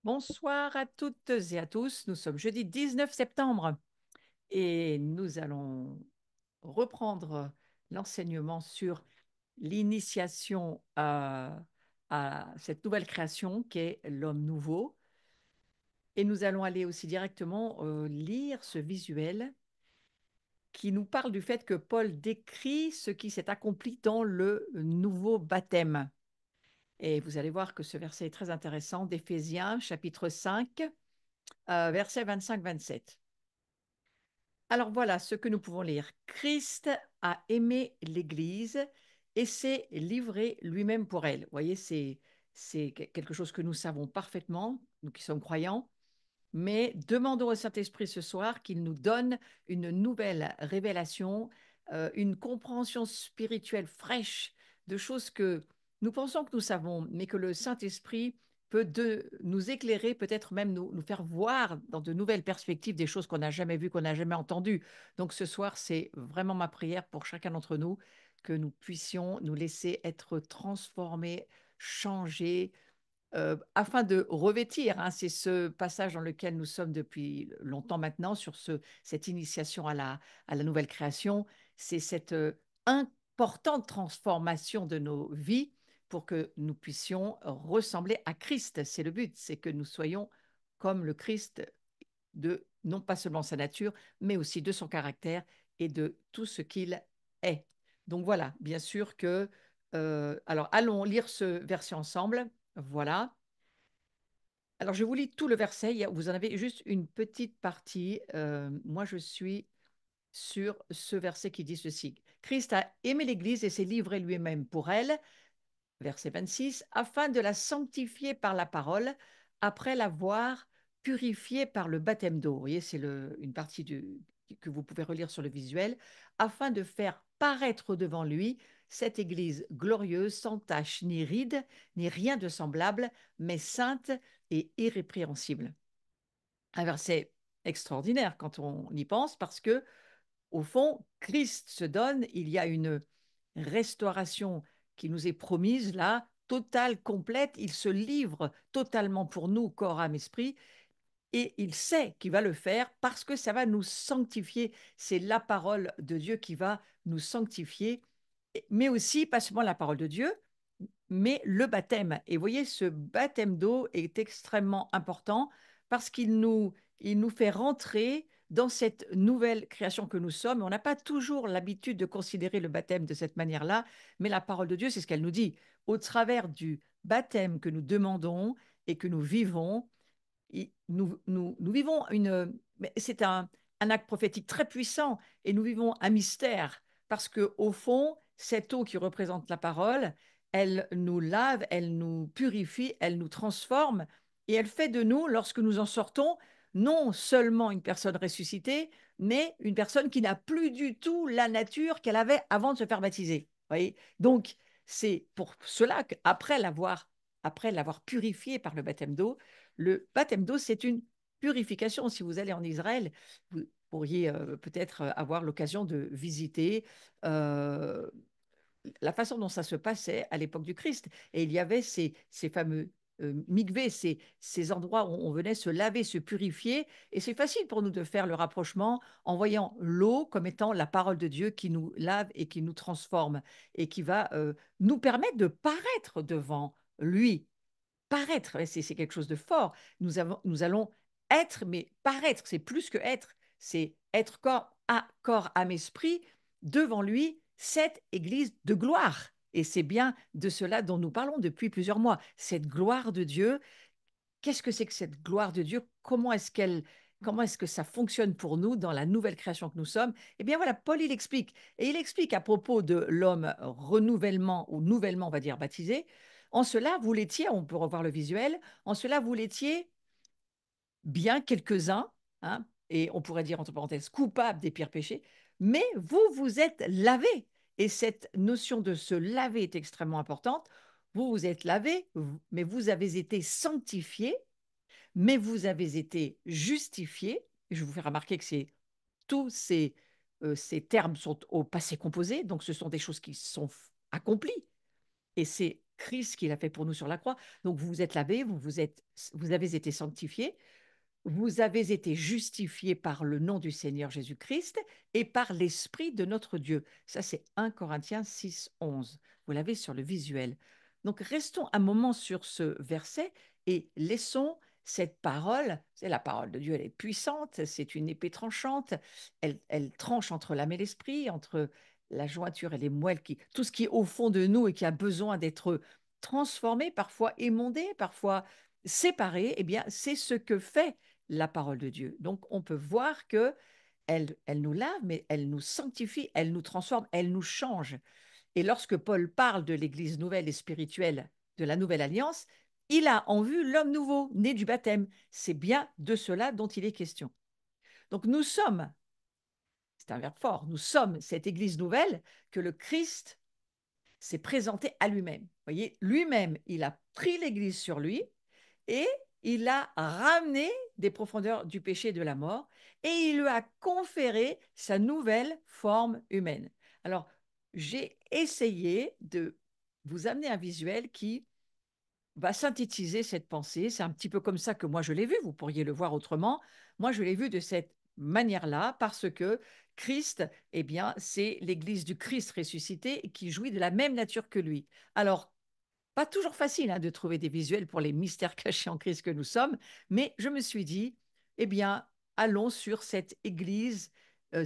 Bonsoir à toutes et à tous. Nous sommes jeudi 19 septembre et nous allons reprendre l'enseignement sur l'initiation à cette nouvelle création qu'est l'homme nouveau. Et nous allons aller aussi directement lire ce visuel qui nous parle du fait que Paul décrit ce qui s'est accompli dans le nouveau baptême. Et vous allez voir que ce verset est très intéressant d'Éphésiens chapitre 5, versets 25-27. Alors voilà ce que nous pouvons lire. Christ a aimé l'Église et s'est livré lui-même pour elle. Vous voyez, c'est quelque chose que nous savons parfaitement, nous qui sommes croyants, mais demandons au Saint-Esprit ce soir qu'il nous donne une nouvelle révélation, une compréhension spirituelle fraîche de choses que nous pensons que nous savons, mais que le Saint-Esprit peut nous éclairer, peut-être même nous faire voir dans de nouvelles perspectives des choses qu'on n'a jamais vues, qu'on n'a jamais entendues. Donc ce soir, c'est vraiment ma prière pour chacun d'entre nous, que nous puissions nous laisser être transformés, changés, afin de revêtir, hein, c'est ce passage dans lequel nous sommes depuis longtemps maintenant, sur cette initiation à la nouvelle création, c'est cette importante transformation de nos vies pour que nous puissions ressembler à Christ. C'est le but, c'est que nous soyons comme le Christ, de non pas seulement sa nature, mais aussi de son caractère et de tout ce qu'il est. Donc voilà, bien sûr que... alors allons lire ce verset ensemble. Voilà. Alors, je vous lis tout le verset. Vous en avez juste une petite partie. Moi, je suis sur ce verset qui dit ceci. Christ a aimé l'Église et s'est livré lui-même pour elle, verset 26, afin de la sanctifier par la parole, après l'avoir purifiée par le baptême d'eau. Vous voyez, c'est une partie que vous pouvez relire sur le visuel, afin de faire paraître devant lui cette Église glorieuse, sans tache ni ride, ni rien de semblable, mais sainte et irrépréhensible. Un verset extraordinaire quand on y pense, parce que au fond, Christ se donne, il y a une restauration qui nous est promise là, totale, complète, il se livre totalement pour nous, corps, âme, esprit, et il sait qu'il va le faire parce que ça va nous sanctifier. C'est la parole de Dieu qui va nous sanctifier, mais aussi, pas seulement la parole de Dieu, mais le baptême. Et vous voyez, ce baptême d'eau est extrêmement important parce il nous fait rentrer dans cette nouvelle création que nous sommes. On n'a pas toujours l'habitude de considérer le baptême de cette manière-là, mais la parole de Dieu, c'est ce qu'elle nous dit. Au travers du baptême que nous demandons et que nous vivons, nous vivons c'est un acte prophétique très puissant et nous vivons un mystère parce que au fond, cette eau qui représente la parole, elle nous lave, elle nous purifie, elle nous transforme et elle fait de nous, lorsque nous en sortons, non seulement une personne ressuscitée, mais une personne qui n'a plus du tout la nature qu'elle avait avant de se faire baptiser. Voyez, donc, c'est pour cela après l'avoir purifié par le baptême d'eau, le baptême d'eau, c'est une purification. Si vous allez en Israël, vous pourriez peut-être avoir l'occasion de visiter euh, la façon dont ça se passait à l'époque du Christ. Et il y avait ces fameux mikvés, ces endroits où on venait se laver, se purifier. Et c'est facile pour nous de faire le rapprochement en voyant l'eau comme étant la parole de Dieu qui nous lave et qui nous transforme et qui va nous permettre de paraître devant lui. Paraître, ouais, c'est quelque chose de fort. Nous allons être, mais paraître, c'est plus que être, c'est être corps, âme, esprit devant lui, cette Église de gloire. Et c'est bien de cela dont nous parlons depuis plusieurs mois. Cette gloire de Dieu, qu'est-ce que c'est que cette gloire de Dieu? Comment est-ce que ça fonctionne pour nous dans la nouvelle création que nous sommes? Eh bien voilà, Paul, il explique. Et il explique à propos de l'homme renouvellement ou nouvellement, on va dire, baptisé. En cela, vous l'étiez, on peut revoir le visuel, en cela, vous l'étiez bien quelques-uns, hein, et on pourrait dire entre parenthèses coupables des pires péchés, mais vous vous êtes lavés. Et cette notion de se laver est extrêmement importante. Vous vous êtes lavés, mais vous avez été sanctifiés, mais vous avez été justifiés. Je vous fais remarquer que tous ces termes sont au passé composé, donc ce sont des choses qui sont accomplies. Et c'est Christ qu'il a fait pour nous sur la croix. Donc vous vous êtes lavés, vous avez été sanctifiés, vous avez été justifiés par le nom du Seigneur Jésus-Christ et par l'Esprit de notre Dieu. Ça, c'est 1 Corinthiens 6, 11. Vous l'avez sur le visuel. Donc, restons un moment sur ce verset et laissons cette parole, c'est la parole de Dieu, elle est puissante, c'est une épée tranchante, elle tranche entre l'âme et l'esprit, entre la jointure et les moelles, tout ce qui est au fond de nous et qui a besoin d'être transformé, parfois émondé, parfois séparé, eh bien, c'est ce que fait la parole de Dieu. Donc, on peut voir que elle nous lave, mais elle nous sanctifie, elle nous transforme, elle nous change. Et lorsque Paul parle de l'Église nouvelle et spirituelle de la nouvelle alliance, il a en vue l'homme nouveau, né du baptême. C'est bien de cela dont il est question. Donc, nous sommes, c'est un verbe fort, nous sommes cette Église nouvelle que le Christ s'est présenté à lui-même. Vous voyez, lui-même, il a pris l'Église sur lui et il a ramené des profondeurs du péché et de la mort et il lui a conféré sa nouvelle forme humaine. Alors, j'ai essayé de vous amener un visuel qui va synthétiser cette pensée. C'est un petit peu comme ça que moi je l'ai vu. Vous pourriez le voir autrement. Moi, je l'ai vu de cette manière-là parce que Christ, eh bien, c'est l'Église du Christ ressuscité qui jouit de la même nature que lui. Alors, pas toujours facile de trouver des visuels pour les mystères cachés en Christ que nous sommes, mais je me suis dit, eh bien, allons sur cette église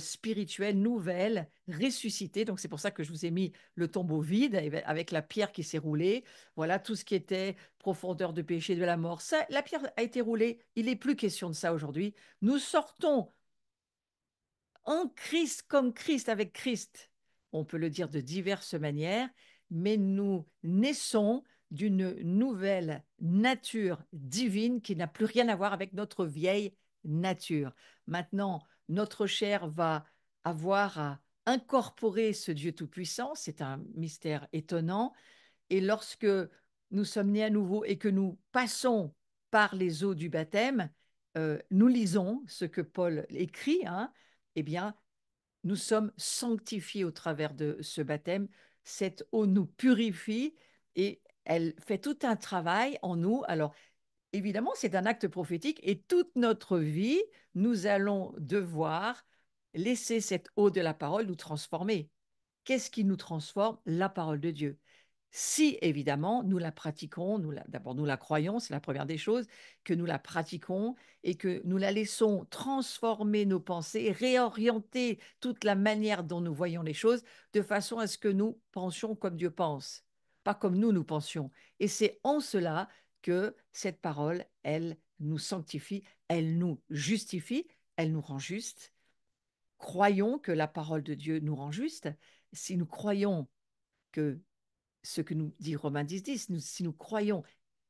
spirituelle nouvelle, ressuscitée. Donc, c'est pour ça que je vous ai mis le tombeau vide avec la pierre qui s'est roulée. Voilà, tout ce qui était profondeur de péché, de la mort. Ça, la pierre a été roulée. Il n'est plus question de ça aujourd'hui. Nous sortons en Christ comme Christ avec Christ. On peut le dire de diverses manières, mais nous naissons d'une nouvelle nature divine qui n'a plus rien à voir avec notre vieille nature. Maintenant, notre chair va avoir à incorporer ce Dieu Tout-Puissant. C'est un mystère étonnant. Et lorsque nous sommes nés à nouveau et que nous passons par les eaux du baptême, nous lisons ce que Paul écrit, eh bien, nous sommes sanctifiés au travers de ce baptême. Cette eau nous purifie et elle fait tout un travail en nous. Alors, évidemment, c'est un acte prophétique et toute notre vie, nous allons devoir laisser cette eau de la parole nous transformer. Qu'est-ce qui nous transforme? La parole de Dieu. Si, évidemment, nous la pratiquons, d'abord nous la croyons, c'est la première des choses, que nous la pratiquons et que nous la laissons transformer nos pensées, réorienter toute la manière dont nous voyons les choses, de façon à ce que nous pensions comme Dieu pense, pas comme nous pensions. Et c'est en cela que cette parole, elle nous sanctifie, elle nous justifie, elle nous rend juste. Croyons que la parole de Dieu nous rend juste. Si nous croyons que ce que nous dit Romains 10, 10, si nous croyons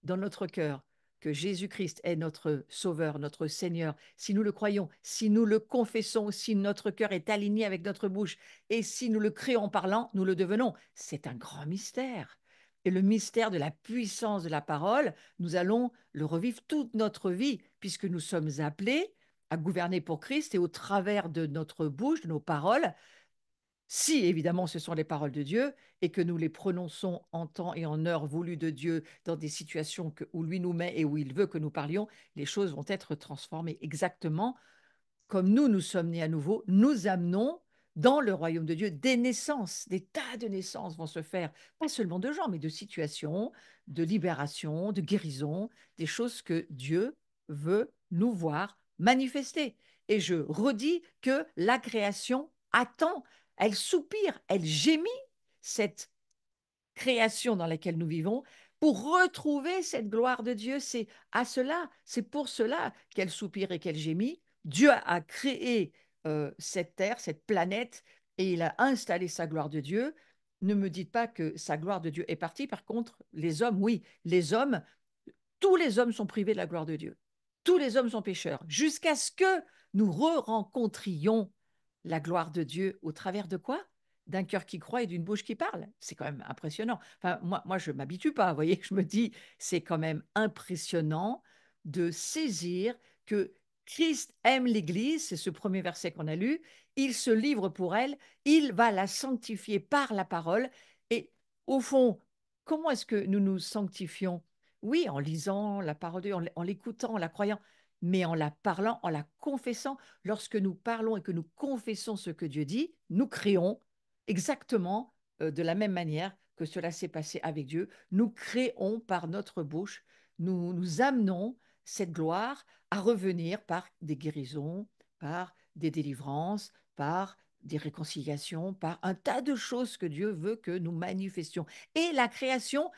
dans notre cœur que Jésus-Christ est notre Sauveur, notre Seigneur, si nous le croyons, si nous le confessons, si notre cœur est aligné avec notre bouche et si nous le créons en parlant, nous le devenons. C'est un grand mystère. Et le mystère de la puissance de la parole, nous allons le revivre toute notre vie, puisque nous sommes appelés à gouverner pour Christ et au travers de notre bouche, de nos paroles, si évidemment ce sont les paroles de Dieu et que nous les prononçons en temps et en heure voulues de Dieu dans des situations où lui nous met et où il veut que nous parlions, les choses vont être transformées exactement comme nous sommes nés à nouveau, nous amenons dans le royaume de Dieu des naissances, des tas de naissances vont se faire, pas seulement de gens, mais de situations, de libération, de guérison, des choses que Dieu veut nous voir manifester. Et je redis que la création attend, elle soupire, elle gémit cette création dans laquelle nous vivons pour retrouver cette gloire de Dieu. C'est à cela, c'est pour cela qu'elle soupire et qu'elle gémit. Dieu a créé cette terre, cette planète, et il a installé sa gloire de Dieu. Ne me dites pas que sa gloire de Dieu est partie. Par contre, les hommes, oui, les hommes, tous les hommes sont privés de la gloire de Dieu. Tous les hommes sont pécheurs, jusqu'à ce que nous re-rencontrions la gloire de Dieu au travers de quoi? D'un cœur qui croit et d'une bouche qui parle. C'est quand même impressionnant. Enfin, moi je ne m'habitue pas, vous voyez, je me dis, c'est quand même impressionnant de saisir que Christ aime l'Église, c'est ce premier verset qu'on a lu, il se livre pour elle, il va la sanctifier par la parole, et au fond, comment est-ce que nous nous sanctifions? Oui, en lisant la parole de Dieu, en l'écoutant, en la croyant, mais en la parlant, en la confessant. Lorsque nous parlons et que nous confessons ce que Dieu dit, nous créons exactement de la même manière que cela s'est passé avec Dieu. Nous créons par notre bouche, nous amenons cette gloire à revenir par des guérisons, par des délivrances, par des réconciliations, par un tas de choses que Dieu veut que nous manifestions. Et la création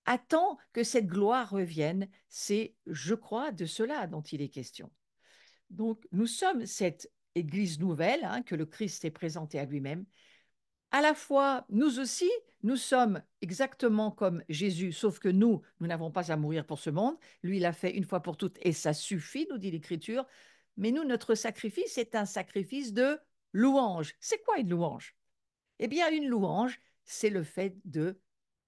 attend que cette gloire revienne. C'est, je crois, de cela dont il est question. Donc, nous sommes cette Église nouvelle hein, que le Christ est présenté à lui-même. À la fois, nous aussi, nous sommes exactement comme Jésus, sauf que nous n'avons pas à mourir pour ce monde. Lui, il a fait une fois pour toutes et ça suffit, nous dit l'Écriture. Mais nous, notre sacrifice est un sacrifice de louange. C'est quoi une louange? Eh bien, une louange, c'est le fait de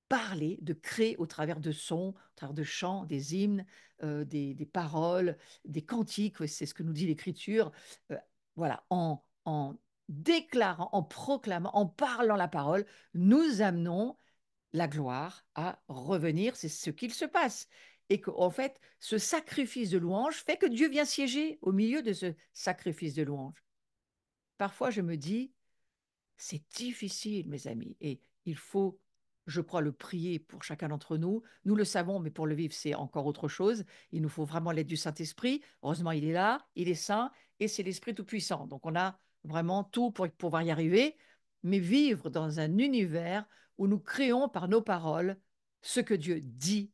parler, de créer au travers de sons, au travers de chants, des hymnes, des paroles, des cantiques, ouais, c'est ce que nous dit l'Écriture, voilà, en déclarant, en proclamant, en parlant la parole, nous amenons la gloire à revenir, c'est ce qu'il se passe. Et qu'en fait, ce sacrifice de louange fait que Dieu vient siéger au milieu de ce sacrifice de louange. Parfois, je me dis, c'est difficile, mes amis, et il faut, je crois, le prier pour chacun d'entre nous. Nous le savons, mais pour le vivre, c'est encore autre chose. Il nous faut vraiment l'aide du Saint-Esprit. Heureusement, il est là, il est saint, et c'est l'Esprit Tout-Puissant. Donc, on a vraiment tout pour pouvoir y arriver, mais vivre dans un univers où nous créons par nos paroles ce que Dieu dit,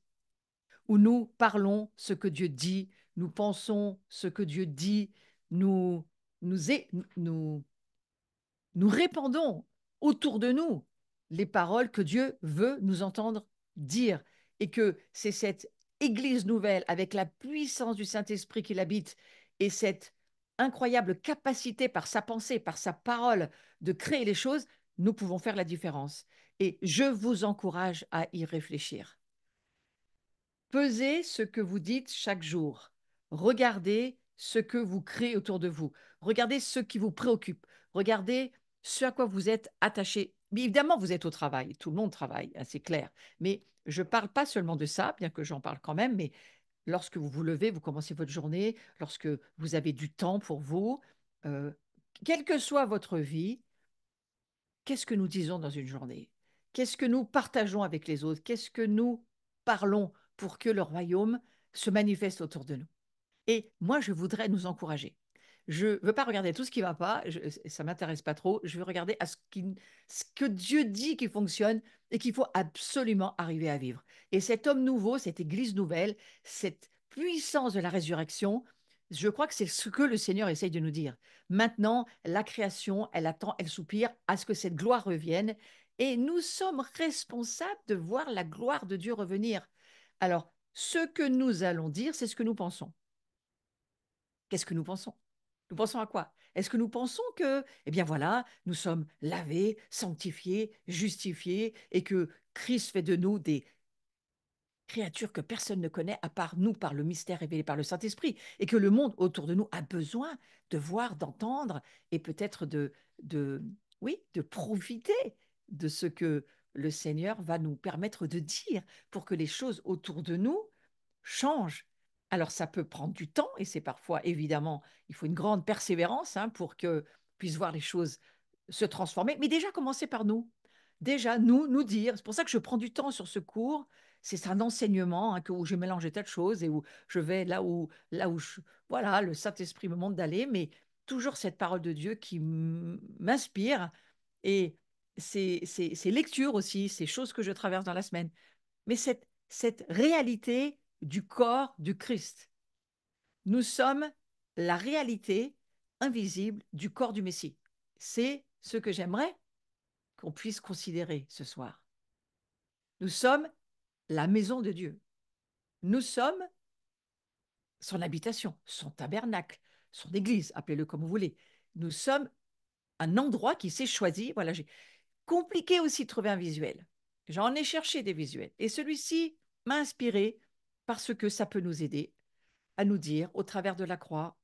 où nous parlons ce que Dieu dit, nous pensons ce que Dieu dit, nous, nous, nous nous répandons autour de nous les paroles que Dieu veut nous entendre dire et que c'est cette Église nouvelle avec la puissance du Saint-Esprit qui l'habite et cette incroyable capacité par sa pensée, par sa parole de créer les choses, nous pouvons faire la différence. Et je vous encourage à y réfléchir. Pesez ce que vous dites chaque jour. Regardez ce que vous créez autour de vous. Regardez ce qui vous préoccupe. Regardez ce à quoi vous êtes attaché. Mais évidemment, vous êtes au travail. Tout le monde travaille, hein, c'est clair. Mais je ne parle pas seulement de ça, bien que j'en parle quand même, mais lorsque vous vous levez, vous commencez votre journée, lorsque vous avez du temps pour vous, euh, quelle que soit votre vie, qu'est-ce que nous disons dans une journée? Qu'est-ce que nous partageons avec les autres? Qu'est-ce que nous parlons pour que le royaume se manifeste autour de nous? Et moi, je voudrais nous encourager. Je ne veux pas regarder tout ce qui ne va pas, ça ne m'intéresse pas trop. Je veux regarder à ce que Dieu dit qui fonctionne et qu'il faut absolument arriver à vivre. Et cet homme nouveau, cette Église nouvelle, cette puissance de la résurrection, je crois que c'est ce que le Seigneur essaye de nous dire. Maintenant, la création, elle attend, elle soupire à ce que cette gloire revienne. Et nous sommes responsables de voir la gloire de Dieu revenir. Alors, ce que nous allons dire, c'est ce que nous pensons. Qu'est-ce que nous pensons? Nous pensons à quoi? Est-ce que nous pensons que, eh bien voilà, nous sommes lavés, sanctifiés, justifiés, et que Christ fait de nous des créatures que personne ne connaît à part nous par le mystère révélé par le Saint-Esprit, et que le monde autour de nous a besoin de voir, d'entendre, et peut-être oui, de profiter de ce que le Seigneur va nous permettre de dire pour que les choses autour de nous change. Alors ça peut prendre du temps et c'est parfois évidemment, il faut une grande persévérance hein, pour que puisse voir les choses se transformer. Mais déjà commencer par nous. Déjà nous dire. C'est pour ça que je prends du temps sur ce cours. C'est un enseignement hein, où je mélange des tas de choses et où je vais voilà, le Saint-Esprit me montre d'aller, mais toujours cette parole de Dieu qui m'inspire et ces lectures aussi, ces choses que je traverse dans la semaine. Mais cette réalité du corps du Christ. Nous sommes la réalité invisible du corps du Messie. C'est ce que j'aimerais qu'on puisse considérer ce soir. Nous sommes la maison de Dieu. Nous sommes son habitation, son tabernacle, son église, appelez-le comme vous voulez. Nous sommes un endroit qui s'est choisi. Voilà, j'ai compliqué aussi de trouver un visuel. J'en ai cherché des visuels. Et celui-ci m'a inspiré parce que ça peut nous aider à nous dire, au travers de la croix,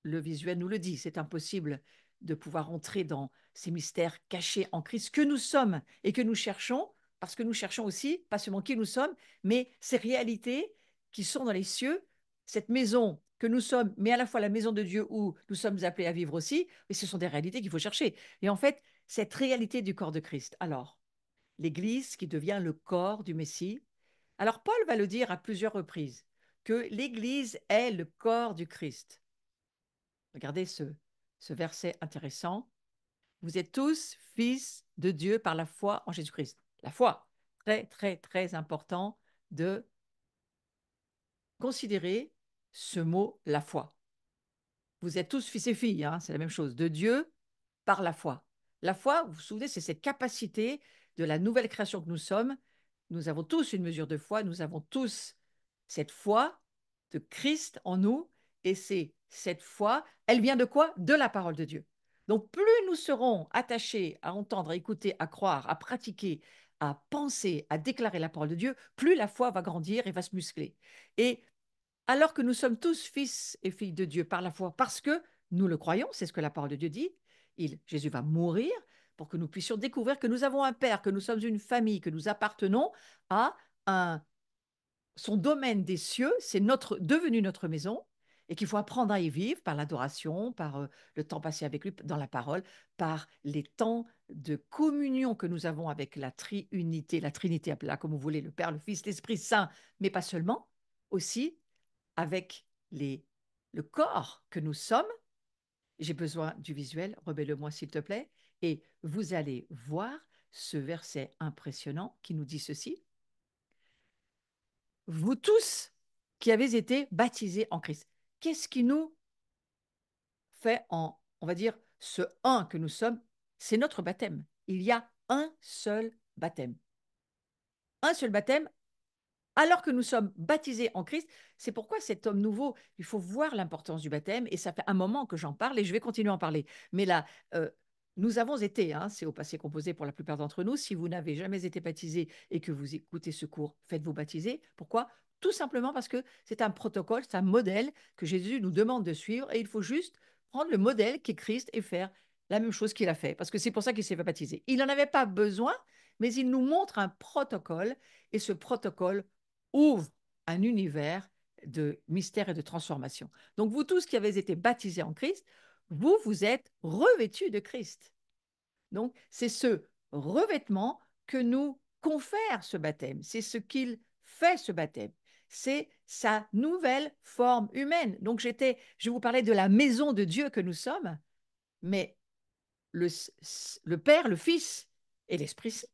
le visuel nous le dit, c'est impossible de pouvoir entrer dans ces mystères cachés en Christ que nous sommes et que nous cherchons parce que nous cherchons aussi, pas seulement qui nous sommes, mais ces réalités qui sont dans les cieux, cette maison que nous sommes, mais à la fois la maison de Dieu où nous sommes appelés à vivre aussi, et ce sont des réalités qu'il faut chercher. Et en fait, cette réalité du corps de Christ. Alors, l'Église qui devient le corps du Messie. Alors, Paul va le dire à plusieurs reprises, que l'Église est le corps du Christ. Regardez ce verset intéressant. Vous êtes tous fils de Dieu par la foi en Jésus-Christ. La foi, très, très, très important de considérer ce mot, la foi. Vous êtes tous fils et filles, hein, c'est la même chose, de Dieu par la foi. La foi, vous vous souvenez, c'est cette capacité de la nouvelle création que nous sommes. Nous avons tous une mesure de foi, nous avons tous cette foi de Christ en nous, et c'est cette foi, elle vient de quoi? De la parole de Dieu. Donc plus nous serons attachés à entendre, à écouter, à croire, à pratiquer, à penser, à déclarer la parole de Dieu, plus la foi va grandir et va se muscler. Et alors que nous sommes tous fils et filles de Dieu par la foi, parce que nous le croyons, c'est ce que la parole de Dieu dit, Jésus va mourir pour que nous puissions découvrir que nous avons un Père, que nous sommes une famille, que nous appartenons à son domaine des cieux, c'est devenu notre maison, et qu'il faut apprendre à y vivre par l'adoration, par le temps passé avec lui dans la parole, par les temps de communion que nous avons avec la triunité, la Trinité, appelez-la comme vous voulez, le Père, le Fils, l'Esprit Saint, mais pas seulement, aussi avec le corps que nous sommes. J'ai besoin du visuel, remets-le-moi s'il te plaît, et vous allez voir ce verset impressionnant qui nous dit ceci. Vous tous qui avez été baptisés en Christ. Qu'est-ce qui nous fait on va dire, ce un que nous sommes? C'est notre baptême. Il y a un seul baptême. Un seul baptême alors que nous sommes baptisés en Christ. C'est pourquoi cet homme nouveau, il faut voir l'importance du baptême, et ça fait un moment que j'en parle et je vais continuer à en parler. Mais là, nous avons été, hein, c'est au passé composé pour la plupart d'entre nous, si vous n'avez jamais été baptisé et que vous écoutez ce cours, faites-vous baptiser. Pourquoi? Tout simplement parce que c'est un protocole, c'est un modèle que Jésus nous demande de suivre, et il faut juste prendre le modèle qui est Christ et faire la même chose qu'il a fait, parce que c'est pour ça qu'il s'est fait baptiser. Il n'en avait pas besoin, mais il nous montre un protocole, et ce protocole ouvre un univers de mystère et de transformation. Donc vous tous qui avez été baptisés en Christ, vous êtes revêtus de Christ. Donc c'est ce revêtement que nous confère ce baptême, c'est ce qu'il fait ce baptême, c'est sa nouvelle forme humaine. Donc je vous parlais de la maison de Dieu que nous sommes, mais le Père, le Fils et l'Esprit Saint,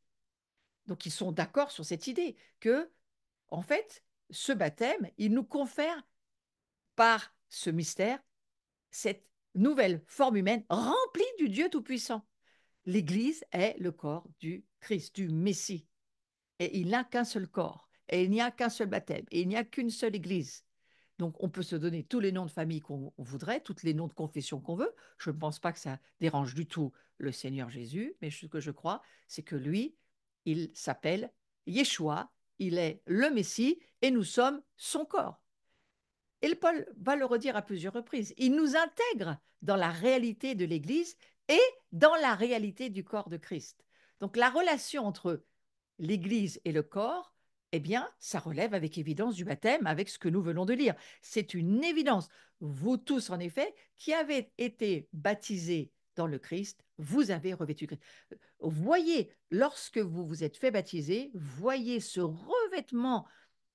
donc ils sont d'accord sur cette idée que en fait, ce baptême, il nous confère par ce mystère cette nouvelle forme humaine remplie du Dieu Tout-Puissant. L'Église est le corps du Christ, du Messie. Et il n'a qu'un seul corps, et il n'y a qu'un seul baptême, et il n'y a qu'une seule Église. Donc, on peut se donner tous les noms de famille qu'on voudrait, tous les noms de confession qu'on veut. Je ne pense pas que ça dérange du tout le Seigneur Jésus, mais ce que je crois, c'est que lui, il s'appelle Yeshua, il est le Messie, et nous sommes son corps. Et Paul va le redire à plusieurs reprises. Il nous intègre dans la réalité de l'Église et dans la réalité du corps de Christ. Donc, la relation entre l'Église et le corps, eh bien, ça relève avec évidence du baptême, avec ce que nous venons de lire. C'est une évidence. Vous tous, en effet, qui avez été baptisés dans le Christ, vous avez revêtu Christ. Voyez, lorsque vous vous êtes fait baptiser, voyez ce revêtement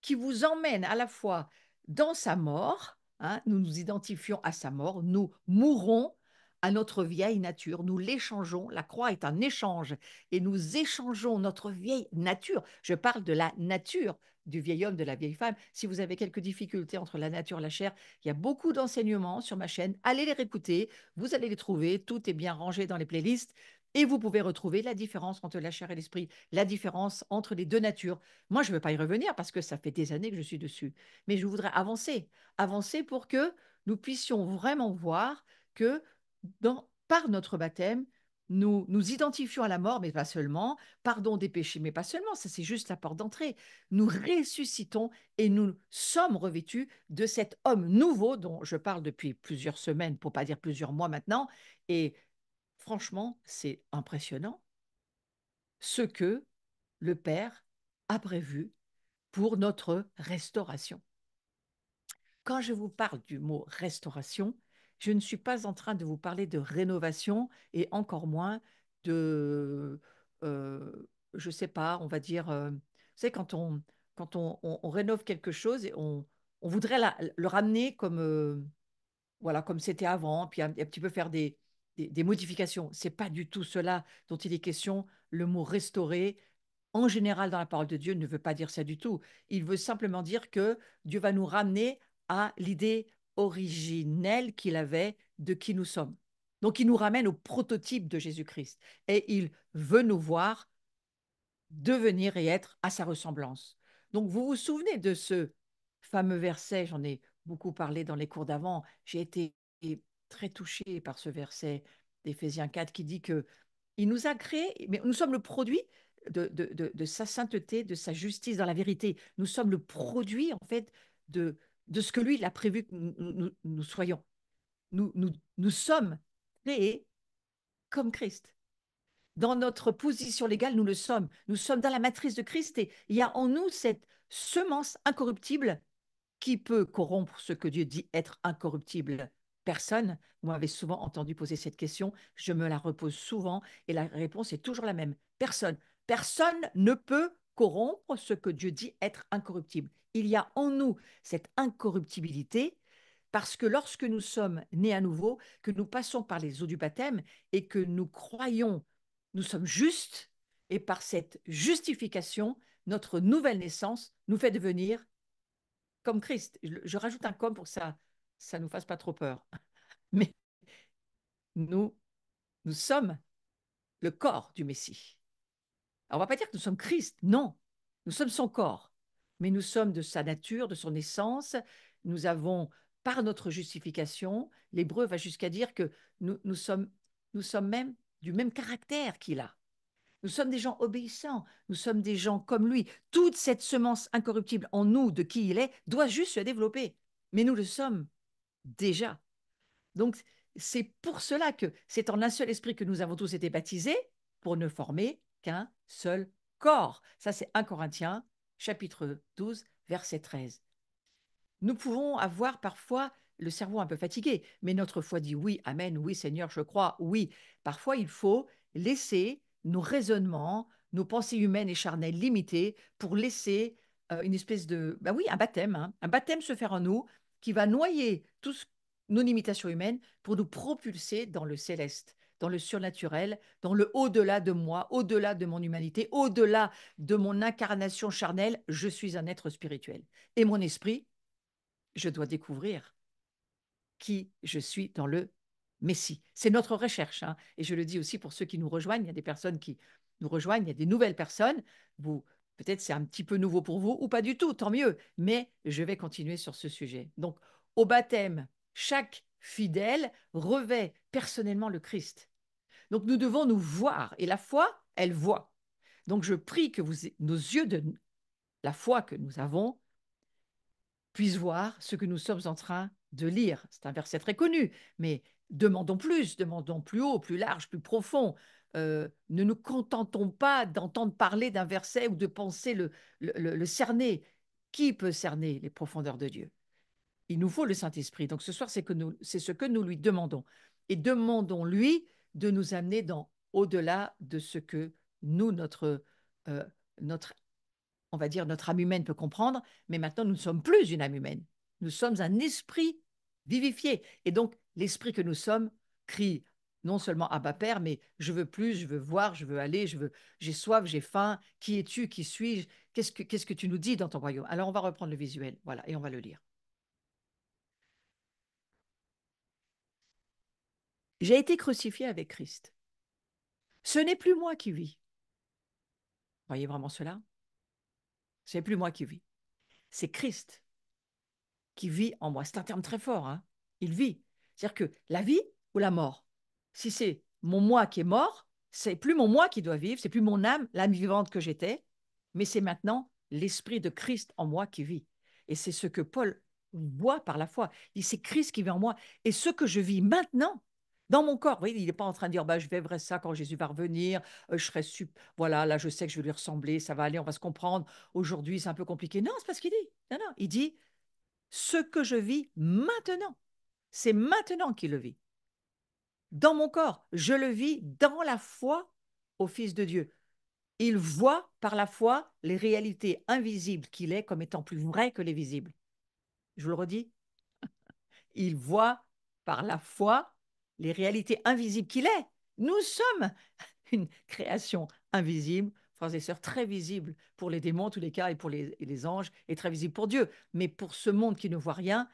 qui vous emmène à la fois dans sa mort, hein, nous nous identifions à sa mort, nous mourons à notre vieille nature, nous l'échangeons, la croix est un échange, et nous échangeons notre vieille nature. Je parle de la nature du vieil homme, de la vieille femme. Si vous avez quelques difficultés entre la nature et la chair, il y a beaucoup d'enseignements sur ma chaîne. Allez les réécouter, vous allez les trouver. Tout est bien rangé dans les playlists. Et vous pouvez retrouver la différence entre la chair et l'esprit, la différence entre les deux natures. Moi, je ne veux pas y revenir parce que ça fait des années que je suis dessus. Mais je voudrais avancer, avancer pour que nous puissions vraiment voir que par notre baptême, nous nous identifions à la mort, mais pas seulement, pardon des péchés, mais pas seulement, ça c'est juste la porte d'entrée. Nous ressuscitons et nous sommes revêtus de cet homme nouveau dont je parle depuis plusieurs semaines, pour pas dire plusieurs mois maintenant, et franchement, c'est impressionnant ce que le Père a prévu pour notre restauration. Quand je vous parle du mot restauration, je ne suis pas en train de vous parler de rénovation et encore moins de, je ne sais pas, on va dire, vous savez, quand on rénove quelque chose et on voudrait le ramener comme, voilà, comme c'était avant, puis un petit peu faire des modifications. C'est pas du tout cela dont il est question. Le mot restaurer, en général, dans la parole de Dieu, ne veut pas dire ça du tout. Il veut simplement dire que Dieu va nous ramener à l'idée originelle qu'il avait de qui nous sommes. Donc, il nous ramène au prototype de Jésus-Christ et il veut nous voir devenir et être à sa ressemblance. Donc, vous vous souvenez de ce fameux verset, j'en ai beaucoup parlé dans les cours d'avant, j'ai été très touchée par ce verset d'Éphésiens 4 qui dit que il nous a créés, mais nous sommes le produit de sa sainteté, de sa justice dans la vérité. Nous sommes le produit, en fait, de ce que lui, il a prévu que nous soyons. Nous sommes créés comme Christ. Dans notre position légale, nous le sommes. Nous sommes dans la matrice de Christ et il y a en nous cette semence incorruptible qui peut corrompre ce que Dieu dit être incorruptible? Personne. Vous m'avez souvent entendu poser cette question. Je me la repose souvent et la réponse est toujours la même. Personne. Personne ne peut corrompre ce que Dieu dit être incorruptible. Il y a en nous cette incorruptibilité parce que lorsque nous sommes nés à nouveau, que nous passons par les eaux du baptême et que nous croyons, nous sommes justes et par cette justification, notre nouvelle naissance nous fait devenir comme Christ. Je rajoute un comme pour que ça nous fasse pas trop peur. Mais nous, nous sommes le corps du Messie. Alors, on va pas dire que nous sommes Christ, non. Nous sommes son corps. Mais nous sommes de sa nature, de son essence. Nous avons, par notre justification, l'Hébreu va jusqu'à dire que nous sommes même du même caractère qu'il a. Nous sommes des gens obéissants, nous sommes des gens comme lui. Toute cette semence incorruptible en nous, de qui il est, doit juste se développer. Mais nous le sommes déjà. Donc, c'est pour cela que c'est en un seul esprit que nous avons tous été baptisés pour ne former qu'un seul corps. Ça, c'est 1 Corinthiens, chapitre 12, verset 13. Nous pouvons avoir parfois le cerveau un peu fatigué, mais notre foi dit oui, amen, oui, Seigneur, je crois, oui. Parfois, il faut laisser nos raisonnements, nos pensées humaines et charnelles limitées pour laisser une espèce de, ben oui, un baptême, hein, un baptême se faire en nous qui va noyer toutes nos limitations humaines pour nous propulser dans le céleste, dans le surnaturel, dans le au-delà de moi, au-delà de mon humanité, au-delà de mon incarnation charnelle. Je suis un être spirituel. Et mon esprit, je dois découvrir qui je suis dans le Messie. C'est notre recherche, hein. Et je le dis aussi pour ceux qui nous rejoignent. Il y a des personnes qui nous rejoignent, il y a des nouvelles personnes. Vous, peut-être c'est un petit peu nouveau pour vous ou pas du tout, tant mieux. Mais je vais continuer sur ce sujet. Donc, au baptême, chaque fidèle revêt personnellement le Christ. Donc, nous devons nous voir. Et la foi, elle voit. Donc, je prie que nos yeux de la foi que nous avons puisse voir ce que nous sommes en train de lire. C'est un verset très connu, mais demandons plus, demandons plus haut, plus large, plus profond. Ne nous contentons pas d'entendre parler d'un verset ou de penser le cerner. Qui peut cerner les profondeurs de Dieu? Il nous faut le Saint-Esprit. Donc ce soir, c'est ce que nous lui demandons. Et demandons-lui de nous amener dans au-delà de ce que nous, euh, notre on va dire, notre âme humaine peut comprendre, mais maintenant, nous ne sommes plus une âme humaine. Nous sommes un esprit vivifié. Et donc, l'esprit que nous sommes crie non seulement Abba Père, mais je veux plus, je veux voir, je veux aller, j'ai soif, j'ai faim. Qui es-tu? Qui suis-je? Qu'est-ce que tu nous dis dans ton royaume? Alors, on va reprendre le visuel, voilà, et on va le lire. J'ai été crucifié avec Christ. Ce n'est plus moi qui vis. Voyez vraiment cela? Ce n'est plus moi qui vis. C'est Christ qui vit en moi. C'est un terme très fort, hein. Il vit. C'est-à-dire que la vie ou la mort. Si c'est mon moi qui est mort, c'est plus mon moi qui doit vivre, c'est plus mon âme, l'âme vivante que j'étais, mais c'est maintenant l'esprit de Christ en moi qui vit. Et c'est ce que Paul voit par la foi. Il dit c'est Christ qui vit en moi. Et ce que je vis maintenant, Dans mon corps, oui, il n'est pas en train de dire, bah, je vivrai ça quand Jésus va revenir, je serai voilà, là, je sais que je vais lui ressembler, ça va aller, on va se comprendre. Aujourd'hui, c'est un peu compliqué. Non, c'est pas ce qu'il dit. Non, non, il dit, ce que je vis maintenant, c'est maintenant qu'il le vit. Dans mon corps, je le vis dans la foi au Fils de Dieu. Il voit par la foi les réalités invisibles qu'il est comme étant plus vraies que les visibles. Je vous le redis, il voit par la foi les réalités invisibles qu'il est. Nous sommes une création invisible, frères et sœurs, très visible pour les démons en tous les cas et pour les anges, et très visible pour Dieu. Mais pour ce monde qui ne voit rien,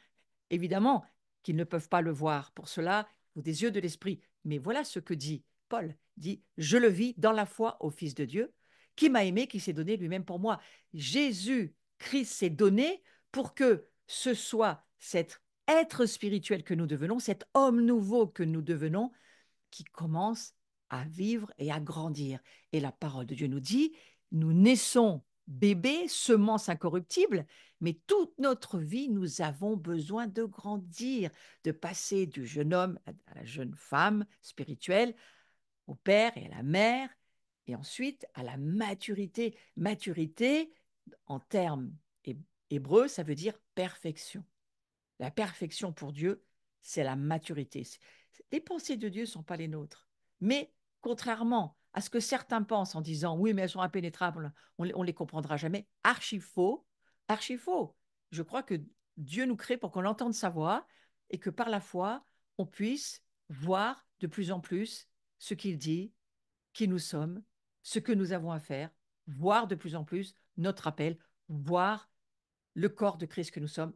évidemment qu'ils ne peuvent pas le voir. Pour cela, il faut des yeux de l'esprit. Mais voilà ce que dit Paul. Dit, je le vis dans la foi au Fils de Dieu, qui m'a aimé, qui s'est donné lui-même pour moi. Jésus, Christ s'est donné pour que ce soit cet être spirituel que nous devenons, cet homme nouveau que nous devenons, qui commence à vivre et à grandir. Et la parole de Dieu nous dit, nous naissons bébés, semences incorruptibles, mais toute notre vie, nous avons besoin de grandir, de passer du jeune homme à la jeune femme spirituelle, au père et à la mère, et ensuite à la maturité. Maturité, en termes hébreux, ça veut dire perfection. La perfection pour Dieu, c'est la maturité. Les pensées de Dieu ne sont pas les nôtres. Mais contrairement à ce que certains pensent en disant oui, mais elles sont impénétrables, on ne les comprendra jamais, archi faux, archi faux. Je crois que Dieu nous crée pour qu'on entende sa voix et que par la foi, on puisse voir de plus en plus ce qu'il dit, qui nous sommes, ce que nous avons à faire, voir de plus en plus notre appel, voir le corps de Christ que nous sommes.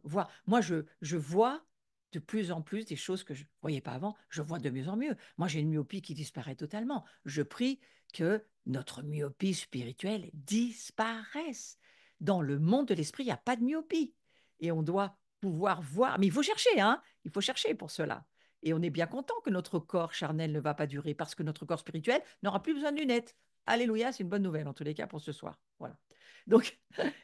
Moi, je vois de plus en plus des choses que je ne voyais pas avant. Je vois de mieux en mieux. Moi, j'ai une myopie qui disparaît totalement. Je prie que notre myopie spirituelle disparaisse. Dans le monde de l'esprit, il n'y a pas de myopie. Et on doit pouvoir voir. Mais il faut chercher, hein. Il faut chercher pour cela. Et on est bien content que notre corps charnel ne va pas durer parce que notre corps spirituel n'aura plus besoin de lunettes. Alléluia, c'est une bonne nouvelle en tous les cas pour ce soir. Voilà. Donc,